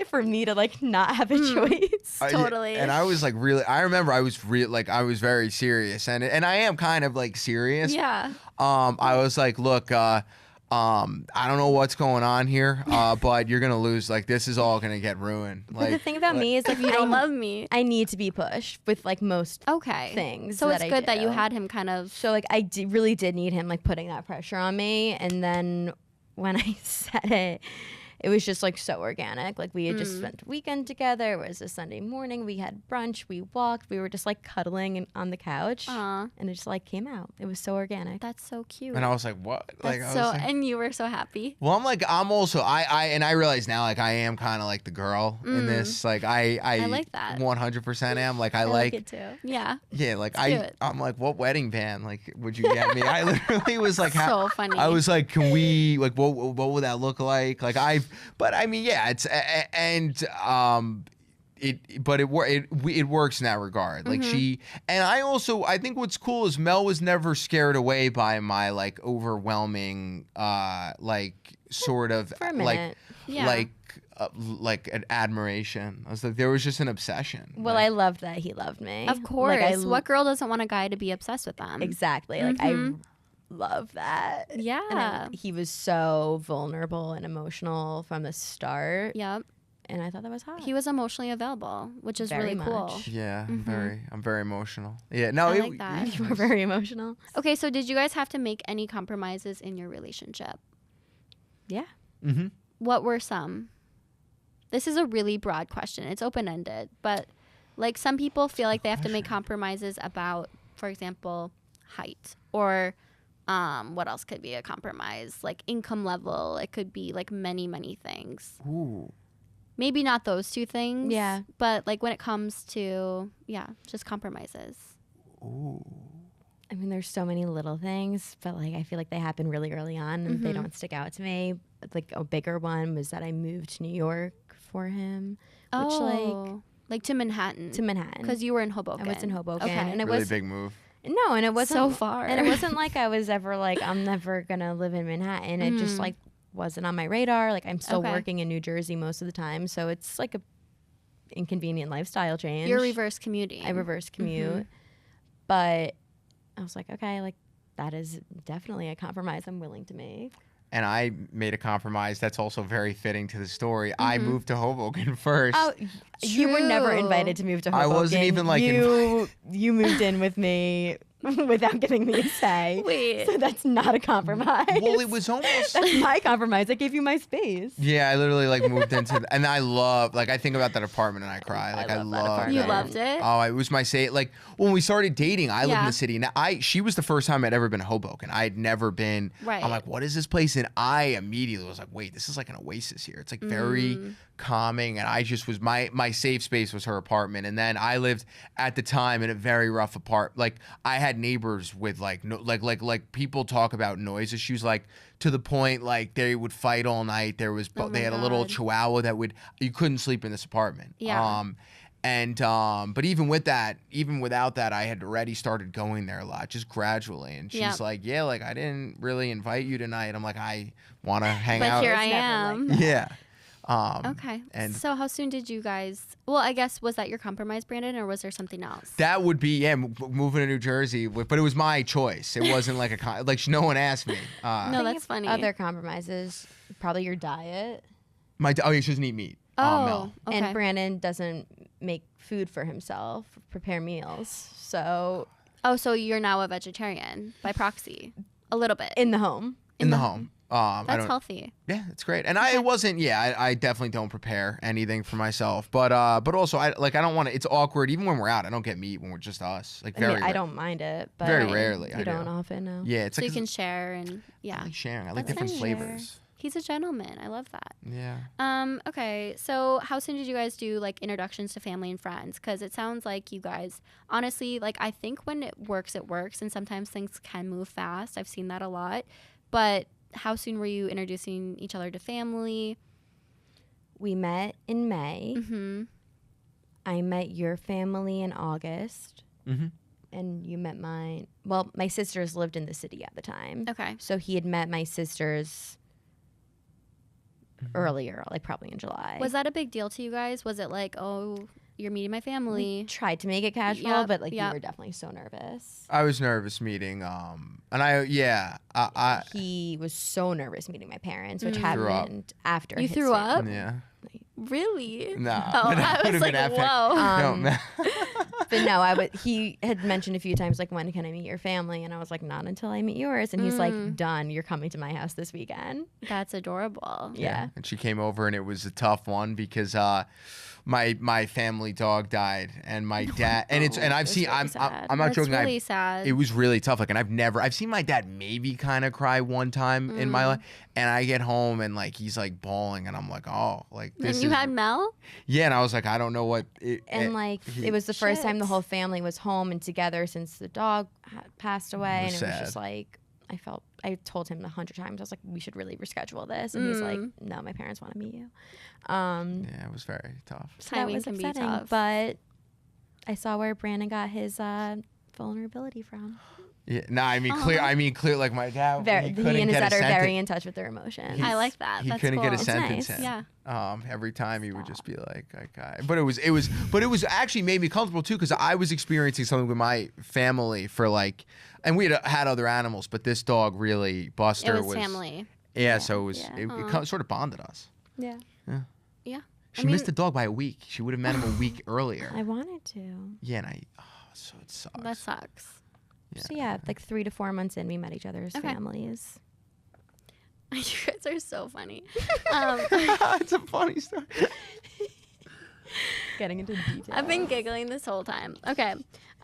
for me to like not have a choice. Totally. And I was like I remember I was very serious, and I am kind of like serious. Yeah. I was like, look, I don't know what's going on here, but you're gonna lose. Like this is all gonna get ruined. Like the thing about me is like you don't love me. I need to be pushed with like most things. So it's good I that do. you had him kind of. So like I really did need him like putting that pressure on me, and then when I said it, it was just like so organic. Like we had just spent the weekend together. It was a Sunday morning. We had brunch. We walked. We were just like cuddling on the couch, and it just like came out. It was so organic. That's so cute. And I was like, what? Like, That's I was like, and you were so happy. well, I'm also and I realize now, like, I am kind of like the girl in this. Like I like that. 100% am. Like I like like it too. Yeah. yeah, like cute. I'm like, what wedding band like would you get me? I literally was like, So funny. I was like, can we like what would that look like? Like but I mean, yeah, it's it works in that regard. Like I think what's cool is Mel was never scared away by my like overwhelming like sort of For a like minute. Yeah. like an admiration. I was like, there was just an obsession. Well, like, I loved that he loved me. Of course. Like, What girl doesn't want a guy to be obsessed with them? exactly. Like I love that. Yeah. And he was so vulnerable and emotional from the start. Yep. And I thought that was hot. He was emotionally available, which is Very really cool. much. yeah, I'm very emotional. Yeah, no, I it, like that. You were very emotional. Okay, so did you guys have to make any compromises in your relationship? Yeah. Mm-hmm. What were some? This is a really broad question. It's open-ended, but like some people feel like they have to make compromises about, for example, height or what else could be a compromise? Like income level. It could be like many, many things. Ooh. Maybe not those two things. Yeah. But like when it comes to, just compromises. Ooh. I mean, there's so many little things, but like I feel like they happen really early on and they don't stick out to me. Like a bigger one was that I moved to New York for him, which like to Manhattan. to Manhattan. Because you were in Hoboken. I was in Hoboken, Okay. and it Really was big move. no, and it wasn't So far. and it wasn't like I was ever like I'm never gonna live in Manhattan. It just like wasn't on my radar. Like I'm still Okay. working in New Jersey most of the time, so it's like a inconvenient lifestyle change. You're reverse commuting. I reverse commute, but I was like, okay, like that is definitely a compromise I'm willing to make. And I made a compromise that's also very fitting to the story. I moved to Hoboken first. Oh, you were never True. invited to move to I Hoboken. wasn't even, like, you moved in with me without giving me a say. Wait. So that's not a compromise. Well, it was almost. That's my compromise. I gave you my space. Yeah, I literally like moved into, and I love, like, I think about that apartment and I cry. Like, I love that love apartment. You that. loved it? Oh, it was my like when we started dating. I lived in Yeah. the city. Now, she was the first time I'd ever been to Hoboken. I had never been. Right. I'm like, what is this place? And I immediately was like, wait, this is like an oasis here. It's like very calming, and I just was my safe space was her apartment. And then I lived at the time in a very rough apartment. Like I had neighbors with like no like people talk about noise issues, like to the point like they would fight all night. There was they had a little God. chihuahua that you couldn't sleep in this apartment. Yeah. But even without that, I had already started going there a lot, just gradually. And she's Yeah. like, yeah, like I didn't really invite you tonight. I'm like, I want to hang But out. here It's I never am. like Yeah. Okay. And so how soon did you guys? Well, I guess was that your compromise, Brandon, or was there something else? that would be moving to New Jersey, but it was my choice. It wasn't like no one asked me. No, Thinking that's of funny. Other compromises, probably your diet. She doesn't eat meat. Oh, Mel. okay. And Brandon doesn't make food for himself, prepare meals. So So you're now a vegetarian by proxy, a little bit. in the home. In the home. I That's don't. healthy. Yeah, it's great. And I wasn't. Yeah, I definitely don't prepare anything for myself. But also, I don't want to. It's awkward even when we're out. I don't get meat when we're just us. Like I mean, very. I don't mind it, but Very rarely, I You do. don't often know. Yeah, it's So like you can share and I like sharing. I like That's different nice. flavors. He's a gentleman. I love that. Yeah. Okay. So how soon did you guys do like introductions to family and friends? Because it sounds like you guys, honestly, like I think when it works, and sometimes things can move fast. I've seen that a lot. But how soon were you introducing each other to family? We met in May. Mm-hmm. I met your family in August. Mm-hmm. And you met mine. Well, my sisters lived in the city at the time. Okay. So he had met my sisters earlier, like probably in July. Was that a big deal to you guys? Was it like, oh, you're meeting my We family? tried to make it casual, Yep, but like yep. you were definitely so nervous. I was nervous meeting. And I He was so nervous meeting my parents, which Threw up. happened after You his threw family. up? yeah. Really? No. Oh, But that I was would've like, been epic. whoa. No, But no, he had mentioned a few times, like, when can I meet your family? And I was like, not until I meet yours. And he's like, done. You're coming to my house this weekend. That's adorable. Yeah. And she came over, and it was a tough one because my family dog died, and my dad and I've seen really I'm sad. I'm not That's joking. really sad. It was really tough. Like, and I've seen my dad maybe kind of cry one time in my life, and I get home and like he's like bawling, and I'm like, oh, like this. And you had Mel? Yeah, and I was like, I don't know what. It was the first time the whole family was home and together since the dog had passed away, and it was sad. just like I told him 100 times. I was like, we should really reschedule this, and he's like, no, my parents want to meet you. Yeah, it was very tough. So that Timing was can be upsetting, tough. but I saw where Brandon got his vulnerability from. Yeah, no, I mean clear. Like my dad, he couldn't He and his get a dad are sentence. very in touch with their emotions. I like that. He That's couldn't cool. get a It's sentence nice. in. Yeah. Every time he would just be like, but it was actually made me comfortable too, because I was experiencing something with my family for like, and we had other animals, but this dog really, Buster, It was family. Yeah, so it was Yeah. it sort of bonded us. Yeah. Yeah. She missed the dog by a week. She would have met him a week earlier. I wanted to. Yeah, and so it sucks. That sucks. So yeah, like 3 to 4 months in, we met each other's Okay. families. You guys are so funny. It's a funny story. Getting into detail. I've been giggling this whole time. Okay.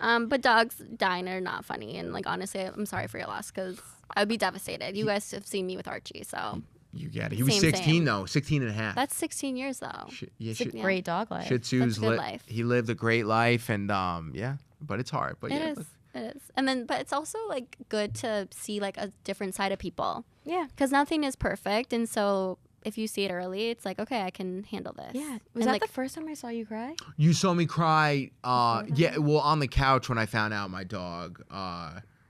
But dogs dying are not funny. And like, honestly, I'm sorry for your loss because I would be devastated. You guys have seen me with Archie. So You get it. He was Same, 16 same. though, 16 and a half. that's 16 years though. It's a great dog life. Shih Tzu's That's a good life. He lived a great life, and yeah, but it's hard. But It yeah, is. look, It is. And then, but it's also like good to see like a different side of people Yeah. because nothing is perfect. And so if you see it early, it's like, okay, I can handle this. Yeah. Was And, that like, the first time I saw you cry? you saw me cry. Yeah, well, on the couch when I found out my dog.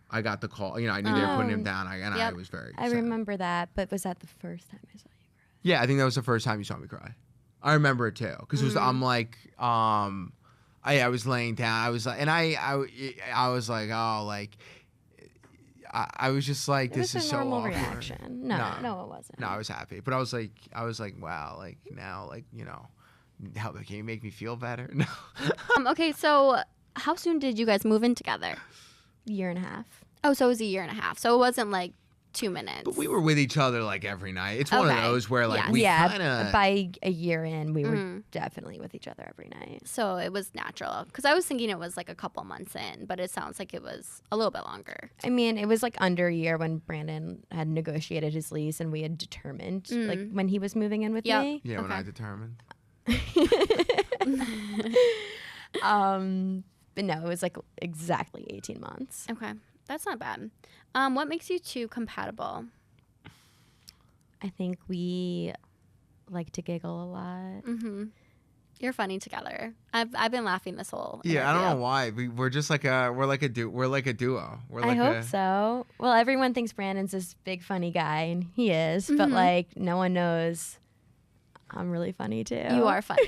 I got the call. You know, I knew they were putting him down, I Yep. was very. I sad. remember that, but was that the first time I saw you cry? Yeah, I think that was the first time you saw me cry. I remember it too, because it was. I'm like, I was laying down. I was like, and I was like, oh, like. I was just like, It this was is a so normal awkward. reaction. No, it wasn't. No, I was happy, but I was like, wow, like now, like how can you make me feel better? No. Okay, so how soon did you guys move in together? Year and a half. Oh, so it was a year and a half. So it wasn't like 2 minutes. But we were with each other like every night. It's one of Okay. those where like Yes. we yeah, kind of. by a year in, we were definitely with each other every night. So it was natural because I was thinking it was like a couple months in, but it sounds like it was a little bit longer. I mean, it was like under a year when Brandon had negotiated his lease and we had determined like when he was moving in with Yep. me. Yeah, when Okay. I determined. But no, it was like exactly 18 months. Okay, that's not bad. What makes you two compatible? I think we like to giggle a lot. You're funny together. I've been laughing this whole. Yeah, I don't know interview. why. We're just like we're like a duo. We're I hope so. Well, everyone thinks Brandon's this big funny guy, and he is. But like, no one knows I'm really funny too. You are funny.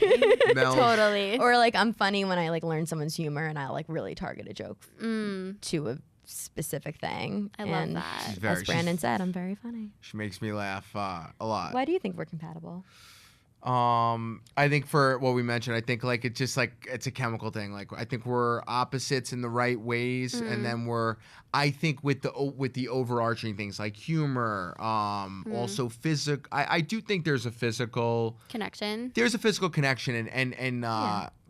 Mel, Totally. Or like, I'm funny when I like learn someone's humor, and I like really target a joke to a specific thing. I love and that. She's very- As Brandon said, I'm very funny. She makes me laugh a lot. Why do you think we're compatible? I think for what we mentioned, I think like it's just like it's a chemical thing. Like I think we're opposites in the right ways, and then I think with the overarching things like humor, also physical. I do think there's a physical Connection. connection, and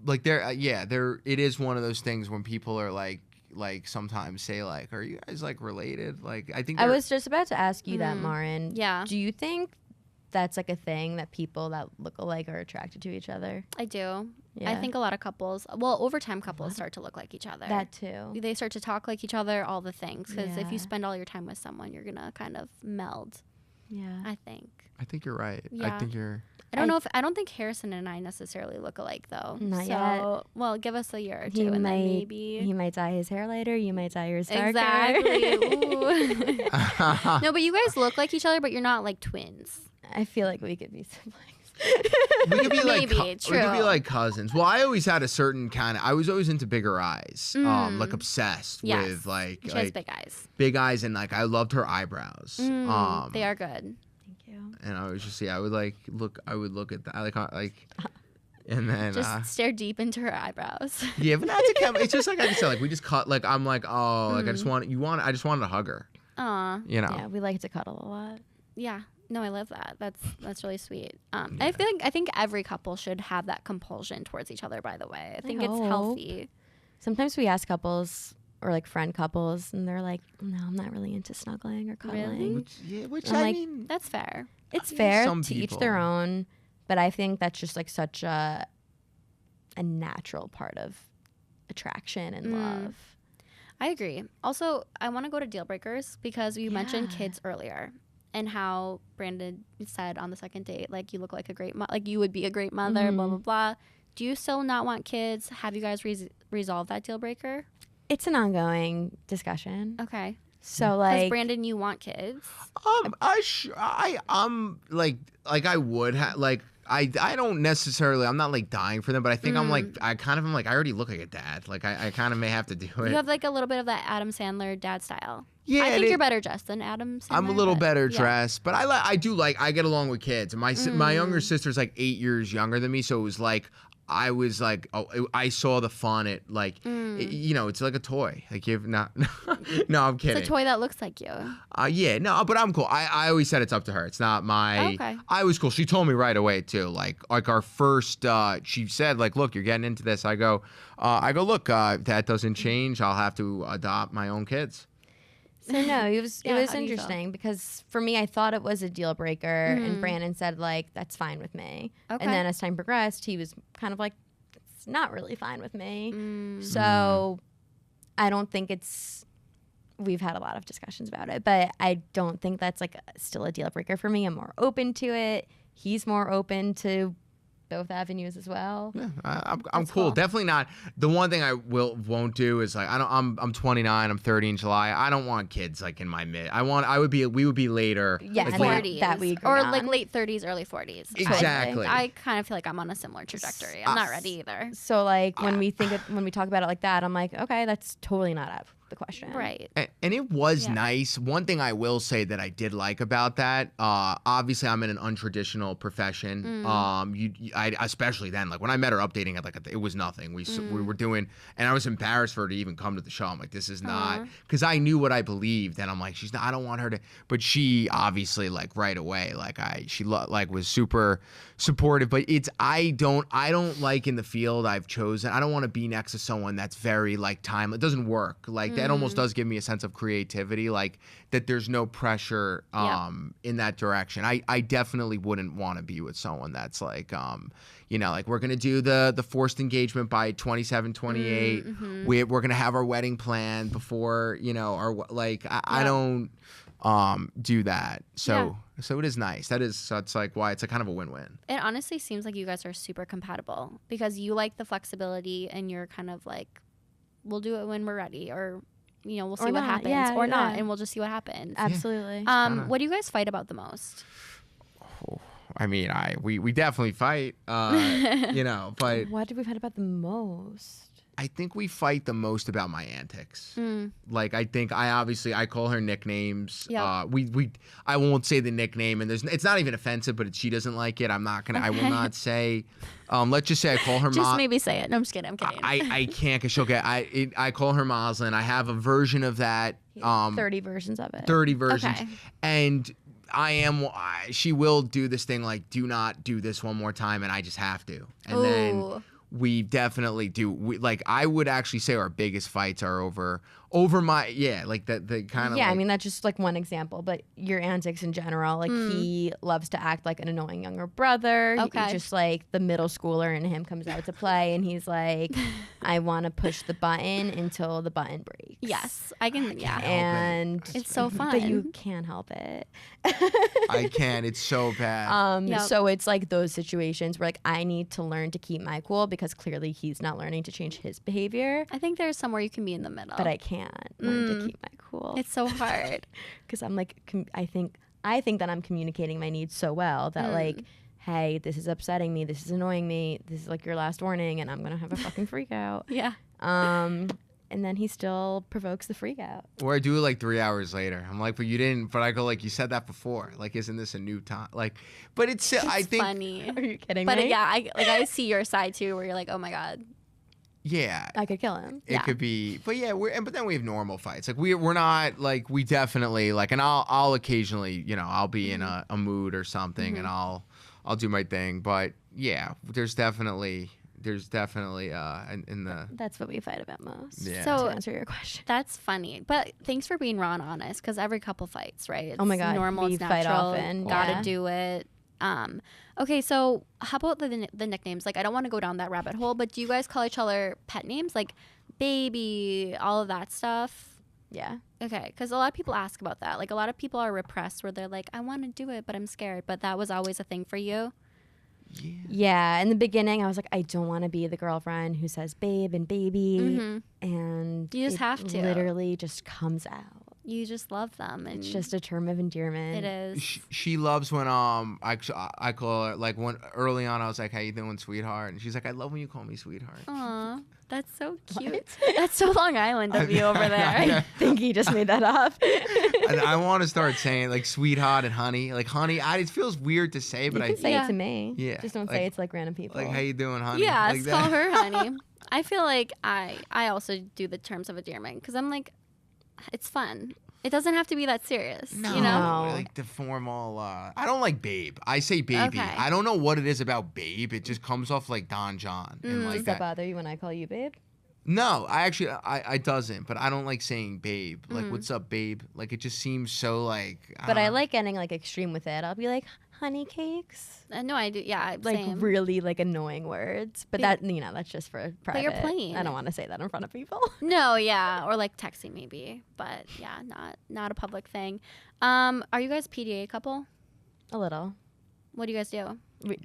like there it is one of those things when people are like sometimes say like, are you guys like related? Like I think I was just about to ask you that, Marin. Yeah. Do you think that's like a thing that people that look alike are attracted to each other? I do. Yeah. I think a lot of couples, well, over time, couples start to look like each other. That too. They start to talk like each other, all the things. Because if Yeah. you spend all your time with someone, you're gonna kind of meld. Yeah. I think. I think you're right. Yeah. I think you're. I don't think Harrison and I necessarily look alike though. Not so, yet. Well, give us a year or He two, and might, then maybe. he might dye his hair later. You might dye yours darker. Exactly. Ooh. No, but you guys look like each other, but you're not like twins. I feel like we could be siblings. We could be like Maybe, we could be true. like cousins. Well, I always had a certain kind of. I was always into bigger eyes. Like obsessed Yes. with like She has big eyes. big eyes, and like I loved her eyebrows. They are good. Thank you. And I was just I would look at that and then Just stare deep into her eyebrows. yeah, but that's it's just like I said, like we just cut, like I'm like, oh, like I just wanted to hug her. Aw. You know. Yeah, we like to cuddle a lot. Yeah. No, I love that. That's really sweet. I think every couple should have that compulsion towards each other, by the way. I think it's healthy. Sometimes we ask couples or like friend couples and they're like, no, I'm not really into snuggling or cuddling. Really? Which I'm I like, mean, That's fair. It's fair some to each people. their own, but I think that's just like such a natural part of attraction and love. I agree. Also, I want to go to deal breakers because you mentioned kids earlier and how Brandon said on the second date, like you look like a great like you would be a great mother, blah blah blah. Do you still not want kids? Have you guys resolved that deal breaker? It's an ongoing discussion. Okay. So Because like Brandon, you want kids. I'm like I would have like I don't necessarily, I'm not like dying for them, but I think I'm like I kind of am like I already look like a dad. Like I kind of may have to do it. You have like a little bit of that Adam Sandler dad style. Yeah, I think you're better dressed than Adam Sandler. I'm a little but better yeah. dressed, but I get along with kids. My younger sister's like 8 years younger than me, so it was like I was like, I saw the fun. It like, it's like a toy. Like you've not. No, I'm kidding. It's a toy that looks like you. Yeah, no, but I'm cool. I always said it's up to her. It's not my. Okay. I was cool. She told me right away too. Like our first. She said like, look, you're getting into this. I go, look, that doesn't change. I'll have to adopt my own kids. So no, it was Yeah, how do you feel? interesting because for me, I thought it was a deal breaker, and Brandon said like that's fine with me. Okay. And then as time progressed, he was kind of like, it's not really fine with me. So I don't think it's. We've had a lot of discussions about it, but I don't think that's like still a deal breaker for me. I'm more open to it. He's more open to both avenues as well. Yeah, I'm cool. Definitely not. The one thing I won't do is like I'm 29. I'm 30 in July. I don't want kids like in my mid. We would be later. Yeah, like, and later. 40s. that we agree or on. like late 30s, early 40s. Exactly. I kind of feel like I'm on a similar trajectory. I'm not ready either. So like when we talk about it like that, I'm like, okay, that's totally not out of the question. Right. And it was nice. One thing I will say that I did like about that, obviously I'm in an untraditional profession. I especially then, like when I met her updating at it was nothing. We were doing, and I was embarrassed for her to even come to the show. I'm like, this is not, because I knew what I believed, and I'm like, she's not. I don't want her to. But she obviously like right away, she was super supportive. But I don't like in the field I've chosen. I don't want to be next to someone that's very like time. It doesn't work. Like that almost does give me a sense of creativity, like that there's no pressure in that direction. I definitely wouldn't want to be with someone that's like like we're gonna do the forced engagement by 27, 28. We're gonna have our wedding planned before I don't do that. So it is nice. That's like why it's a kind of a win-win. It honestly seems like you guys are super compatible because you like the flexibility and you're kind of like, we'll do it when we're ready, or we'll see what happens, or not, and we'll just see what happens. Absolutely. What do you guys fight about the most? I mean, we definitely fight, but What did we fight about the most? I think we fight the most about my antics. Like I think I call her nicknames. Yep. I won't say the nickname, and it's not even offensive, but she doesn't like it. I'm not gonna. I will not say. Let's just say I call her. Just maybe say it. No, I'm just kidding. I'm kidding. I can't because she'll get. I call her Moslin. I have a version of that. 30 versions of it. 30 versions, Okay. and she will do this thing like, do not do this one more time, and I just have to, and then. We definitely do. I would actually say our biggest fights are over my the kind of I mean that's just like one example, but your antics in general, like he loves to act like an annoying younger brother. Okay. He just like the middle schooler in him comes out to play, and he's like, I want to push the button until the button breaks. Yes, I can. Yeah, And it's so fun. but you can't help it. I can. It's so bad. Yep. So it's like those situations where like I need to learn to keep my cool because clearly he's not learning to change his behavior, I think there's somewhere you can be in the middle. but I can't learn to keep my cool. It's so hard. Because I'm like, I think that I'm communicating my needs so well that like, hey, this is upsetting me, this is annoying me, this is like your last warning, and I'm gonna have a fucking freak out. Yeah. and then he still provokes the freak out. Or I do it like 3 hours later. I'm like, but you didn't. But I go like, you said that before. Like, isn't this a new time? Like, but it's I think funny. Are you kidding But me? yeah, I see your side too, where you're like, oh my god. yeah. I could kill him. It could be, but yeah, but then we have normal fights. Like we're not like we definitely like, and I'll occasionally, I'll be in a mood or something, and I'll do my thing. But yeah, there's definitely in the That's what we fight about most. Yeah. So To answer your question. that's funny. But thanks for being raw and honest, because every couple fights, right? It's Oh my God, normal, we it's fight natural. often, Gotta yeah. do it. Okay, so how about the nicknames? Like, I don't want to go down that rabbit hole, but do you guys call each other pet names, like baby, all of that stuff? Yeah. Okay, because a lot of people ask about that. Like, a lot of people are repressed, where they're like, I want to do it, but I'm scared. But that was always a thing for you. Yeah. In the beginning, I was like, I don't want to be the girlfriend who says babe and baby. Mm-hmm. And You just it have to. literally just comes out. You just love them, and It's just a term of endearment. it is. she loves when I call her like when early on I was like, how you doing, sweetheart? And she's like, I love when you call me sweetheart. Aw, that's so cute. That's so Long Island of you over there. I think he just made that up. And I want to start saying like sweetheart and honey, like honey. It feels weird to say, but You can say Yeah. it to me. Yeah, Just don't like- say it to like random people. like how you doing, honey? Yeah, like call her honey. I feel like I also do the terms of endearment, because I'm like, it's fun. It doesn't have to be that serious, No, you know? like the formal. I don't like babe. I say baby. Okay. I don't know what it is about babe. It just comes off like Don John and like Does that that. bother you when I call you babe? No, I actually I doesn't. But I don't like saying babe. Like what's up, babe? Like it just seems so like. But I don't know. like getting like extreme with it. I'll be like, honey cakes. No, I do. Yeah, Like same. really like annoying words. But Yeah. that, that's just for private. But you're plain. I don't want to say that in front of people. No, yeah, or like texting maybe, but yeah, not a public thing. Are you guys PDA couple? A little. What do you guys do?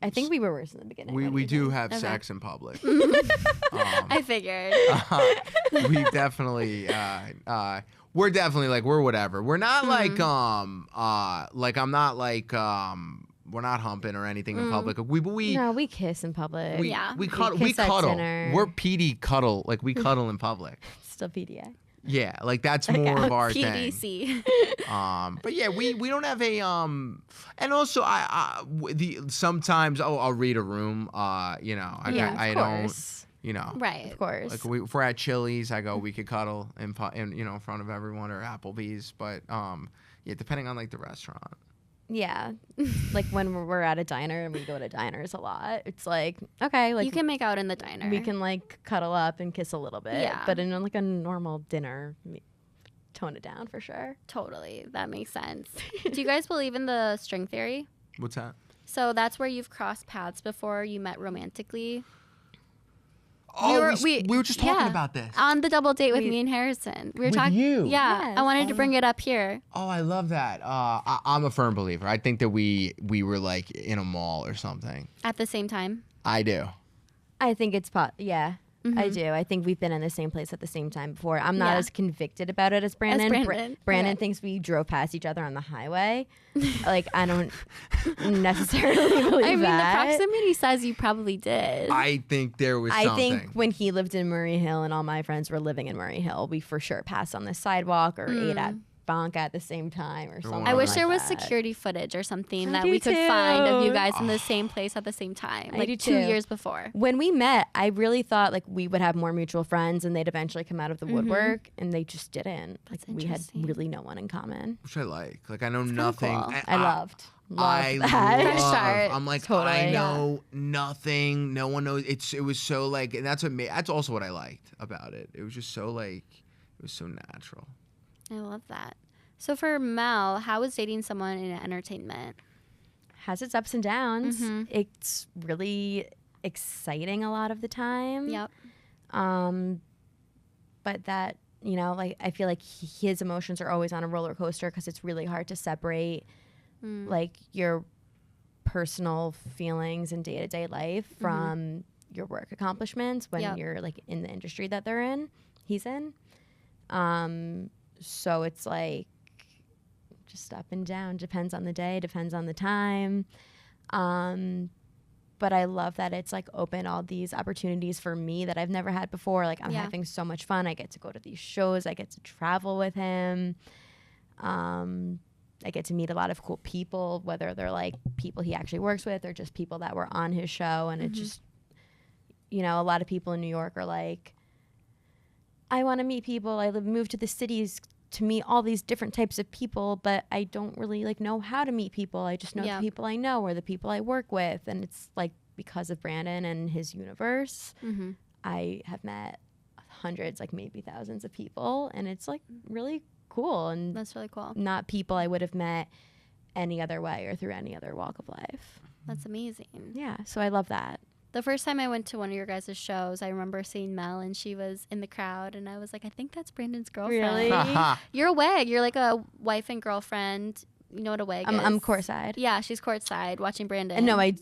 I think we were worse in the beginning. What We do you do think? have Okay. sex in public. I figured. We definitely we're definitely like we're whatever. We're not like like I'm not like we're not humping or anything in public. We No, we kiss in public. we, Yeah. we We cuddle. kiss at cuddle. dinner. We're PD cuddle. Like we cuddle in public. Still PDA. Yeah, like that's more of our thing. PDC. But yeah, we don't have a and also sometimes I'll read a room. I Of don't. course. Right. Of course. Like if we're at Chili's, I go we could cuddle in front of everyone, or Applebee's. But yeah, depending on like the restaurant. Yeah. Like when we're at a diner and we go to diners a lot, it's like, okay, like You can make out in the diner. we can like cuddle up and kiss a little bit. Yeah. But in like a normal dinner, tone it down for sure. Totally. That makes sense. Do you guys believe in the string theory? What's that? So that's where you've crossed paths before you met romantically. Oh, we were just talking yeah, about this. on the double date with me and Harrison. We were With talking. you? Yeah, Yes. I wanted to bring it up here. Oh, I love that. I'm a firm believer. I think that we were like in a mall or something. At the same time. I do. I think it's yeah. I do. I think we've been in the same place at the same time before. I'm not Yeah. as convicted about it as Brandon. Brandon. Brandon Okay. thinks we drove past each other on the highway. Like I don't necessarily believe I mean, that. the proximity says you probably did. I think there was I something. think when he lived in Murray Hill and all my friends were living in Murray Hill, we for sure passed on the sidewalk or ate at Bonk at the same time or something. I wish like there was that. security footage or something I that do we could find of you too. guys in the same place at the same time, I like do 2 too. years before. When we met, I really thought like we would have more mutual friends and they'd eventually come out of the woodwork, and they just didn't. Like we had interesting. really no one in common. Which I like. Like I know nothing. cool. I loved I that. Fresh start. I'm like Totally. I know nothing. No one knows. It was so like, and that's what made. That's also what I liked about it. It was just so like, it was so natural. I love that. So for Mel, how is dating someone in entertainment? Has its ups and downs. It's really exciting a lot of the time. Yep. But that, like I feel like his emotions are always on a roller coaster because it's really hard to separate like your personal feelings and day-to-day life from your work accomplishments when Yep. you're like in the industry that he's in. So it's like just up and down, depends on the day, depends on the time. But but I love that it's like open all these opportunities for me that I've never had before. Like I'm having so much fun. I get to go to these shows. I get to travel with him. I get to meet a lot of cool people, whether they're like people he actually works with or just people that were on his show. And it just, you know, a lot of people in New York are like, I want to meet people. I moved to the cities to meet all these different types of people, but I don't really like know how to meet people. I just know the people I know or the people I work with. And it's like because of Brandon and his universe, I have met hundreds, like maybe thousands of people. And it's like really cool. And That's really cool. not people I would have met any other way or through any other walk of life. That's amazing. Yeah. So I love that. The first time I went to one of your guys' shows, I remember seeing Mel, and she was in the crowd, and I was like, I think that's Brandon's girlfriend. Really? You're a wag. You're like a wife and girlfriend. You know what a wag is? I'm courtside. Yeah, she's courtside watching Brandon. And no, I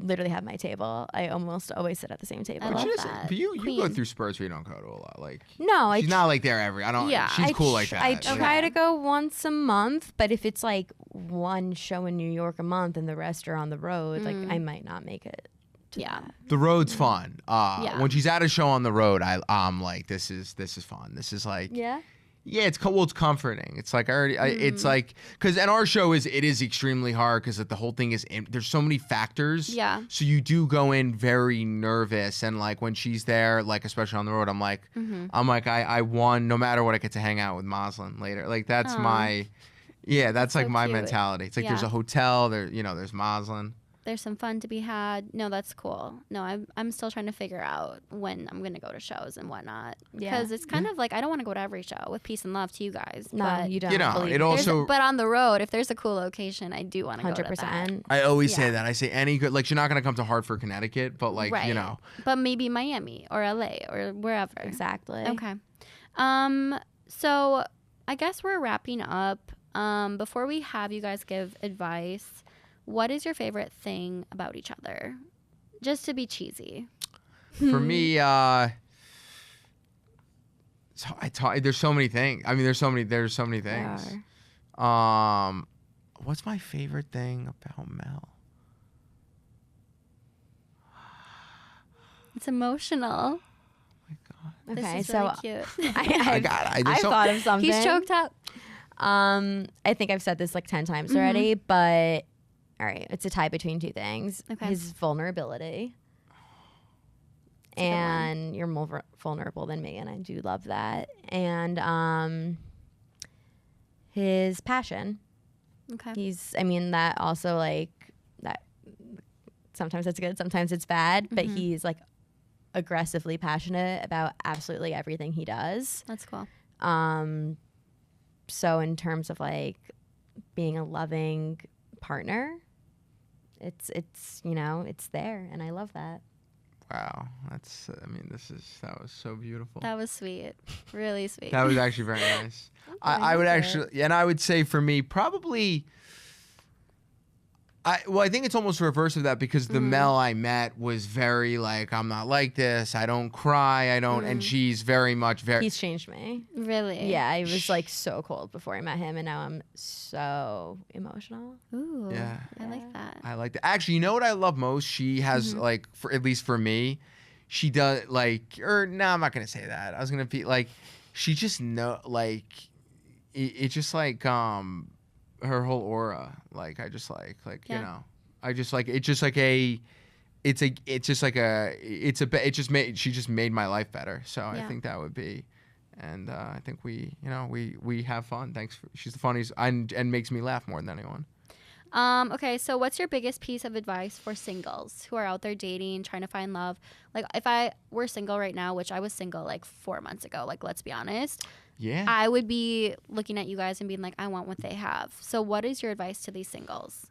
literally have my table. I almost always sit at the same table. I love But that. But you go Queen. through spurts where you don't go to a lot. Like No, she's not like there every. I don't. Yeah. She's cool like that. I Like, try to go once a month, but if it's like one show in New York a month and the rest are on the road, like I might not make it. Yeah. The road's fun. Yeah. When she's at a show on the road, I'm like, this is fun. This is like, Yeah. yeah, it's comforting. It's like it's like because and our show it is extremely hard because the whole thing is there's so many factors. Yeah. So you do go in very nervous and like when she's there, like especially on the road, I'm like, I won no matter what. I get to hang out with Moslin later. Like that's my, that's like so my cute. mentality. It's like Yeah. there's a hotel there, there's Moslin. There's some fun to be had. No, that's cool. No, I'm still trying to figure out when I'm going to go to shows and whatnot. Yeah. Because it's kind of like, I don't want to go to every show with peace and love to you guys. No, but you don't. It there's also. but on the road, if there's a cool location, I do want to go to that. 100%. I always say Yeah. that. I say any good, like, you're not going to come to Hartford, Connecticut, but, like, Right. But maybe Miami or LA or wherever. Exactly. Okay. So I guess we're wrapping up. Before we have you guys give advice, what is your favorite thing about each other? Just to be cheesy. For me, there's so many things. I mean, there's so many things. What's my favorite thing about Mel? It's emotional. My God. This Okay, is so really cute. I thought of something. He's choked up. I think I've said this like 10 times already, but all right, it's a tie between two things. Okay. His vulnerability. a good one. And you're more vulnerable than me, and I do love that. And his passion. Okay. That also like that sometimes it's good, sometimes it's bad, but he's like aggressively passionate about absolutely everything he does. That's cool. So in terms of like being a loving partner, it's there, and I love that. Wow. That was so beautiful. That was sweet. Really sweet. That was actually very nice. I would actually, and I would say for me, probably, I think it's almost the reverse of that because the Mel I met was very like, I'm not like this. I don't cry. I don't, and she's very much He's changed me. Really? Yeah, I was like so cold before I met him, and now I'm so emotional. Ooh. Yeah. I like that. I like that. Actually, you know what I love most? She has like, at least for me, she does like, I'm not gonna say that. I was gonna be like, she just it's just like her whole aura. Like I just like she just made my life better. So I Yeah. think that would be. And I think we have fun. She's the funniest and makes me laugh more than anyone. Okay, so what's your biggest piece of advice for singles who are out there dating, trying to find love? Like, if I were single right now, which I was single like 4 months ago, like, let's be honest, Yeah. I would be looking at you guys and being like, I want what they have. So what is your advice to these singles?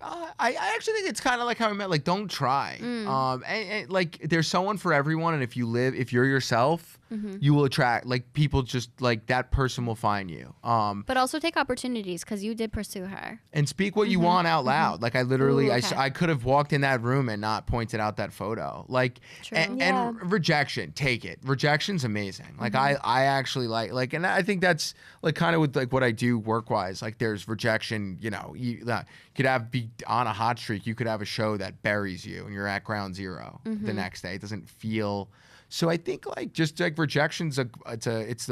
I actually think it's kind of like how I met. Like, don't try. And like, there's someone for everyone, and if you're yourself, you will attract like people. Just like that person will find you. But also take opportunities because you did pursue her. And speak what you want out loud. Like I literally, Ooh, okay. I could have walked in that room and not pointed out that photo. Like, True. and rejection, take it. Rejection's amazing. Like I actually like, and I think that's like kind of with like what I do work wise. Like there's rejection. You could be on a hot streak, you could have a show that buries you and you're at ground zero the next day. It doesn't feel. So I think like just like rejection's it's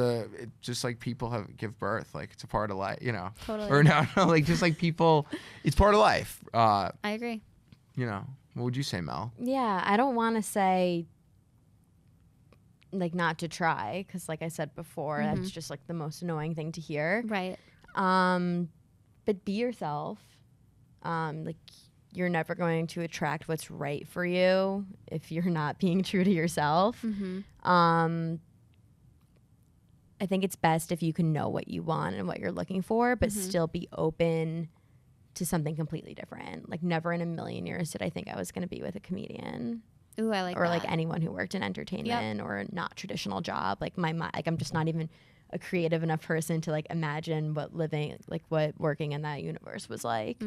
just like people give birth, like it's a part of life, you know. Totally. Or no, like just like people, it's part of life. I agree. You know, what would you say, Mel? Yeah, I don't want to say like not to try, because like I said before, that's just like the most annoying thing to hear. Right. But be yourself. Like you're never going to attract what's right for you if you're not being true to yourself. I think it's best if you can know what you want and what you're looking for, but still be open to something completely different. Like never in a million years did I think I was going to be with a comedian. Ooh, I like or that. like anyone who worked in entertainment or a not traditional job. Like like I'm just not even a creative enough person to like imagine what working in that universe was like.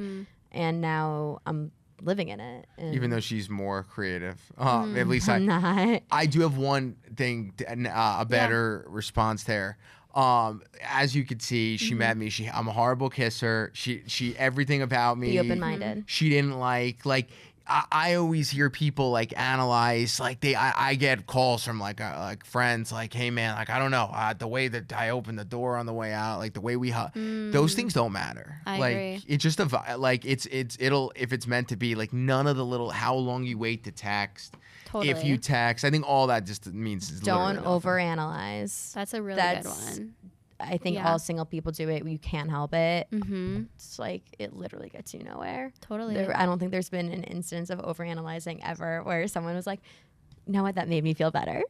And now I'm living in it. And Even though she's more creative, at least I'm not. I do have one thing, a better response there. As you could see, she met me. I'm a horrible kisser. She everything about me. Be open-minded. She didn't like. I always hear people like analyze, like I get calls from like friends, like, hey man, like I don't know, the way that I opened the door on the way out, like the way we those things don't matter. I like agree. it's just like it'll if it's meant to be, like none of the little how long you wait to text. Totally. If you text, I think all that just means is Don't literally nothing. overanalyze. That's a really good one. I think Yeah. all single people do it. You can't help it. It's like it literally gets you nowhere. Totally. I don't think there's been an instance of overanalyzing ever where someone was like, you know what, that made me feel better.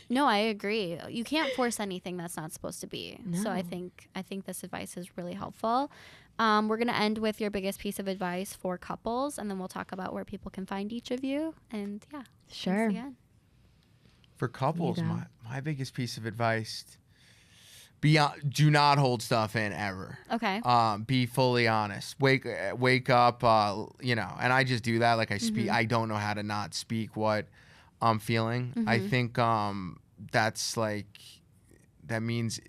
No, I agree. You can't force anything that's not supposed to be. So I No. think this advice is really helpful. We're gonna end with your biggest piece of advice for couples, and then we'll talk about where people can find each of you. And yeah, Sure. thanks again. For couples, go. my biggest piece of advice: do not hold stuff in ever. Okay. Be fully honest. Wake up. You know, and I just do that. Like I speak. I don't know how to not speak what I'm feeling. I think that's like that means.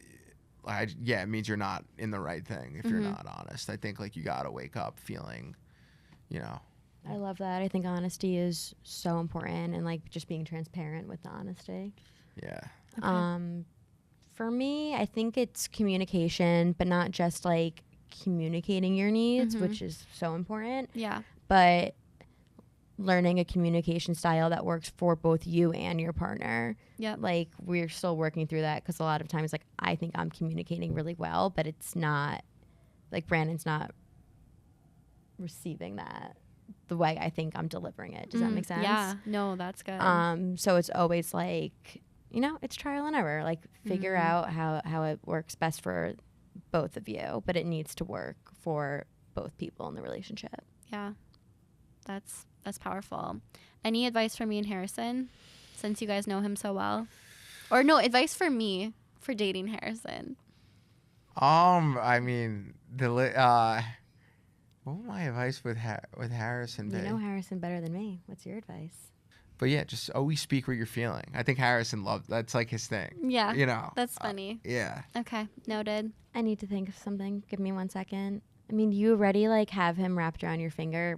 It means you're not in the right thing if you're not honest. I think like you gotta wake up feeling, you know. I love that. I think honesty is so important, and like just being transparent with the honesty. Yeah. For me, I think it's communication, but not just like communicating your needs, which is so important, Yeah. but learning a communication style that works for both you and your partner. Yep. Like we're still working through that, because a lot of times like I think I'm communicating really well, but it's not like Brandon's not receiving that the way I think I'm delivering it. Does that make sense? Yeah. No, that's good. So it's always like, you know, it's trial and error. Like figure out how it works best for both of you, but it needs to work for both people in the relationship. Yeah. That's powerful. Any advice for me and Harrison, since you guys know him so well? Or no, advice for me for dating Harrison. I mean what would my advice with Harrison be? You know Harrison better than me. What's your advice? But yeah, just always speak what you're feeling. I think Harrison that's like his thing. Yeah. You know. That's funny. Yeah. Okay. Noted. I need to think of something. Give me 1 second. I mean, you already like have him wrapped around your finger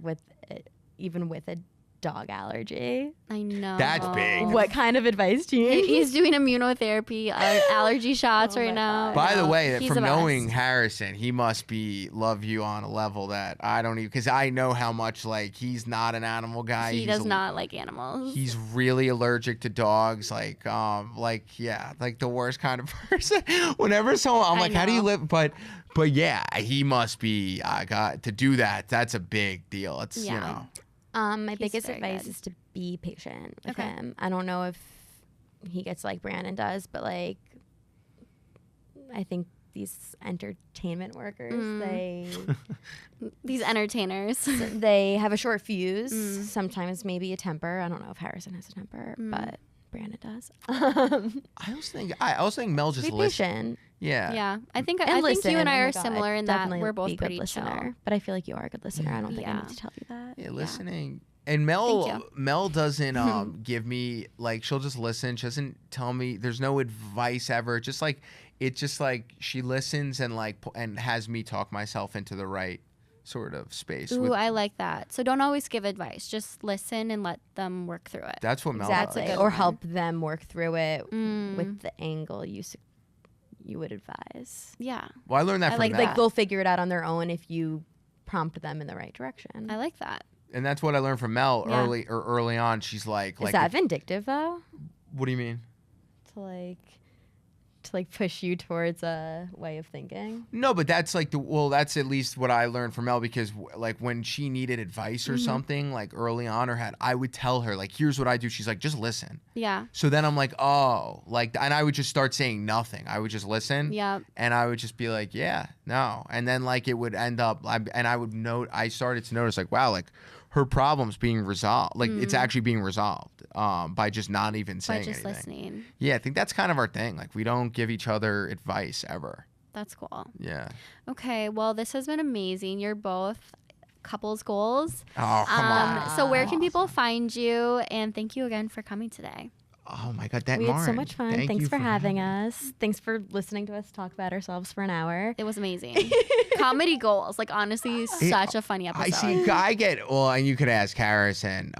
even with a dog allergy. I know. That's big. What kind of advice do you need? He's doing immunotherapy, allergy shots Oh right my now. God. By the way, He's from the best. knowing Harrison, he must love you on a level that I don't even, because I know how much like he's not an animal guy. He does not like animals. He's really allergic to dogs. Like the worst kind of person. Whenever someone, I'm I like, how do you know. live? But yeah, he must be. To do that. That's a big deal. It's Yeah. you know. My biggest very advice good. is to be patient with Okay. him. I don't know if he gets like Brandon does, but like I think these entertainment workers, These entainers. they have a short fuse, sometimes maybe a temper. I don't know if Harrison has a temper, but Brandon does. I also think Mel just Be listens. patient. Yeah. Yeah. I think And you and listen. I Oh my are God, similar in that definitely we're both be a good pretty listener. chill. But I feel like you are a good listener. I don't think I Yeah. need to tell you that. Yeah, listening. And Mel Thank you. Mel doesn't give me like, she'll just listen. She doesn't tell me, there's no advice ever. It's just like she listens and like and has me talk myself into the right sort of space. Ooh, I like that. So don't always give advice. Just listen and let them work through it. That's what Mel Exactly. does. Or one. help them work through it with the angle you would advise. Yeah. Well, I learned that I from like Mel. that. Like they'll figure it out on their own if you prompt them in the right direction. I like that. And that's what I learned from Mel Yeah. early on. She's like, Is that vindictive though? what do you mean? To push you towards a way of thinking. No, but that's like that's at least what I learned from Mel, because like when she needed advice or something like early on, I would tell her like, here's what I do. She's like, just listen. Yeah. So then I'm like, oh, like, and I would just start saying nothing. I would just listen. Yeah. And I would just be like, yeah, no. And then like it would end up, I started to notice like, wow, like her problem's being resolved. Like it's actually being resolved by just not even saying By just anything. listening. Yeah, I think that's kind of our thing. Like we don't give each other advice ever. That's cool. Yeah. Okay. Well, this has been amazing. You're both couples goals. Oh, come on. So where can people find you? And thank you again for coming today. Oh my God, that We had so Marin, much fun. thank Thanks you for having having me. us. Thanks for listening to us talk about ourselves for an hour. It was amazing. Comedy goals. Like honestly, such a funny episode. I see. I get and you could ask Harrison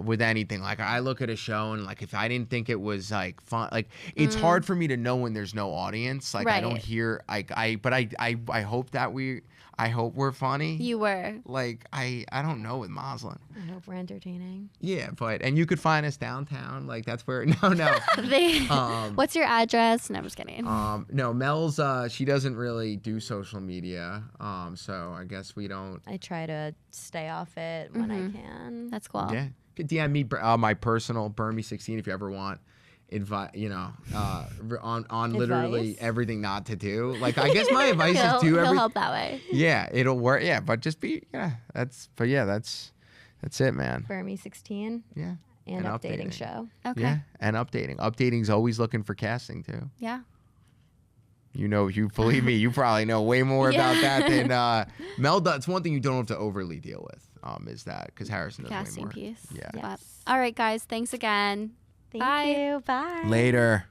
with anything. Like I look at a show and like if I didn't think it was like fun, like it's hard for me to know when there's no audience. Like I don't Right. hear. But I hope that I hope we're funny. You were. Like I don't know with Moslin. I hope we're entertaining. Yeah, and you could find us downtown. Like that's where. No. What's your address? No, I'm just kidding. No, Mel's she doesn't really do social media. So I guess we don't. I try to stay off it when I can. That's cool. Yeah. Could DM me my personal Bermy16 if you ever want advice, on literally Advice? everything not to do. Like I guess my advice is do He'll everything. help that way. Yeah, it'll work. Yeah, but just that's it, man. Bermy 16 Yeah. and updating show. Okay. Yeah, and updating. Updating's always looking for casting too. Yeah. You believe me, you probably know way more about Yeah. that than Mel does. It's one thing you don't have to overly deal with, is that, because Harrison does way Casting more. piece. Yeah. But, all right, guys. Thanks again. Thank Bye. you. Bye. Later.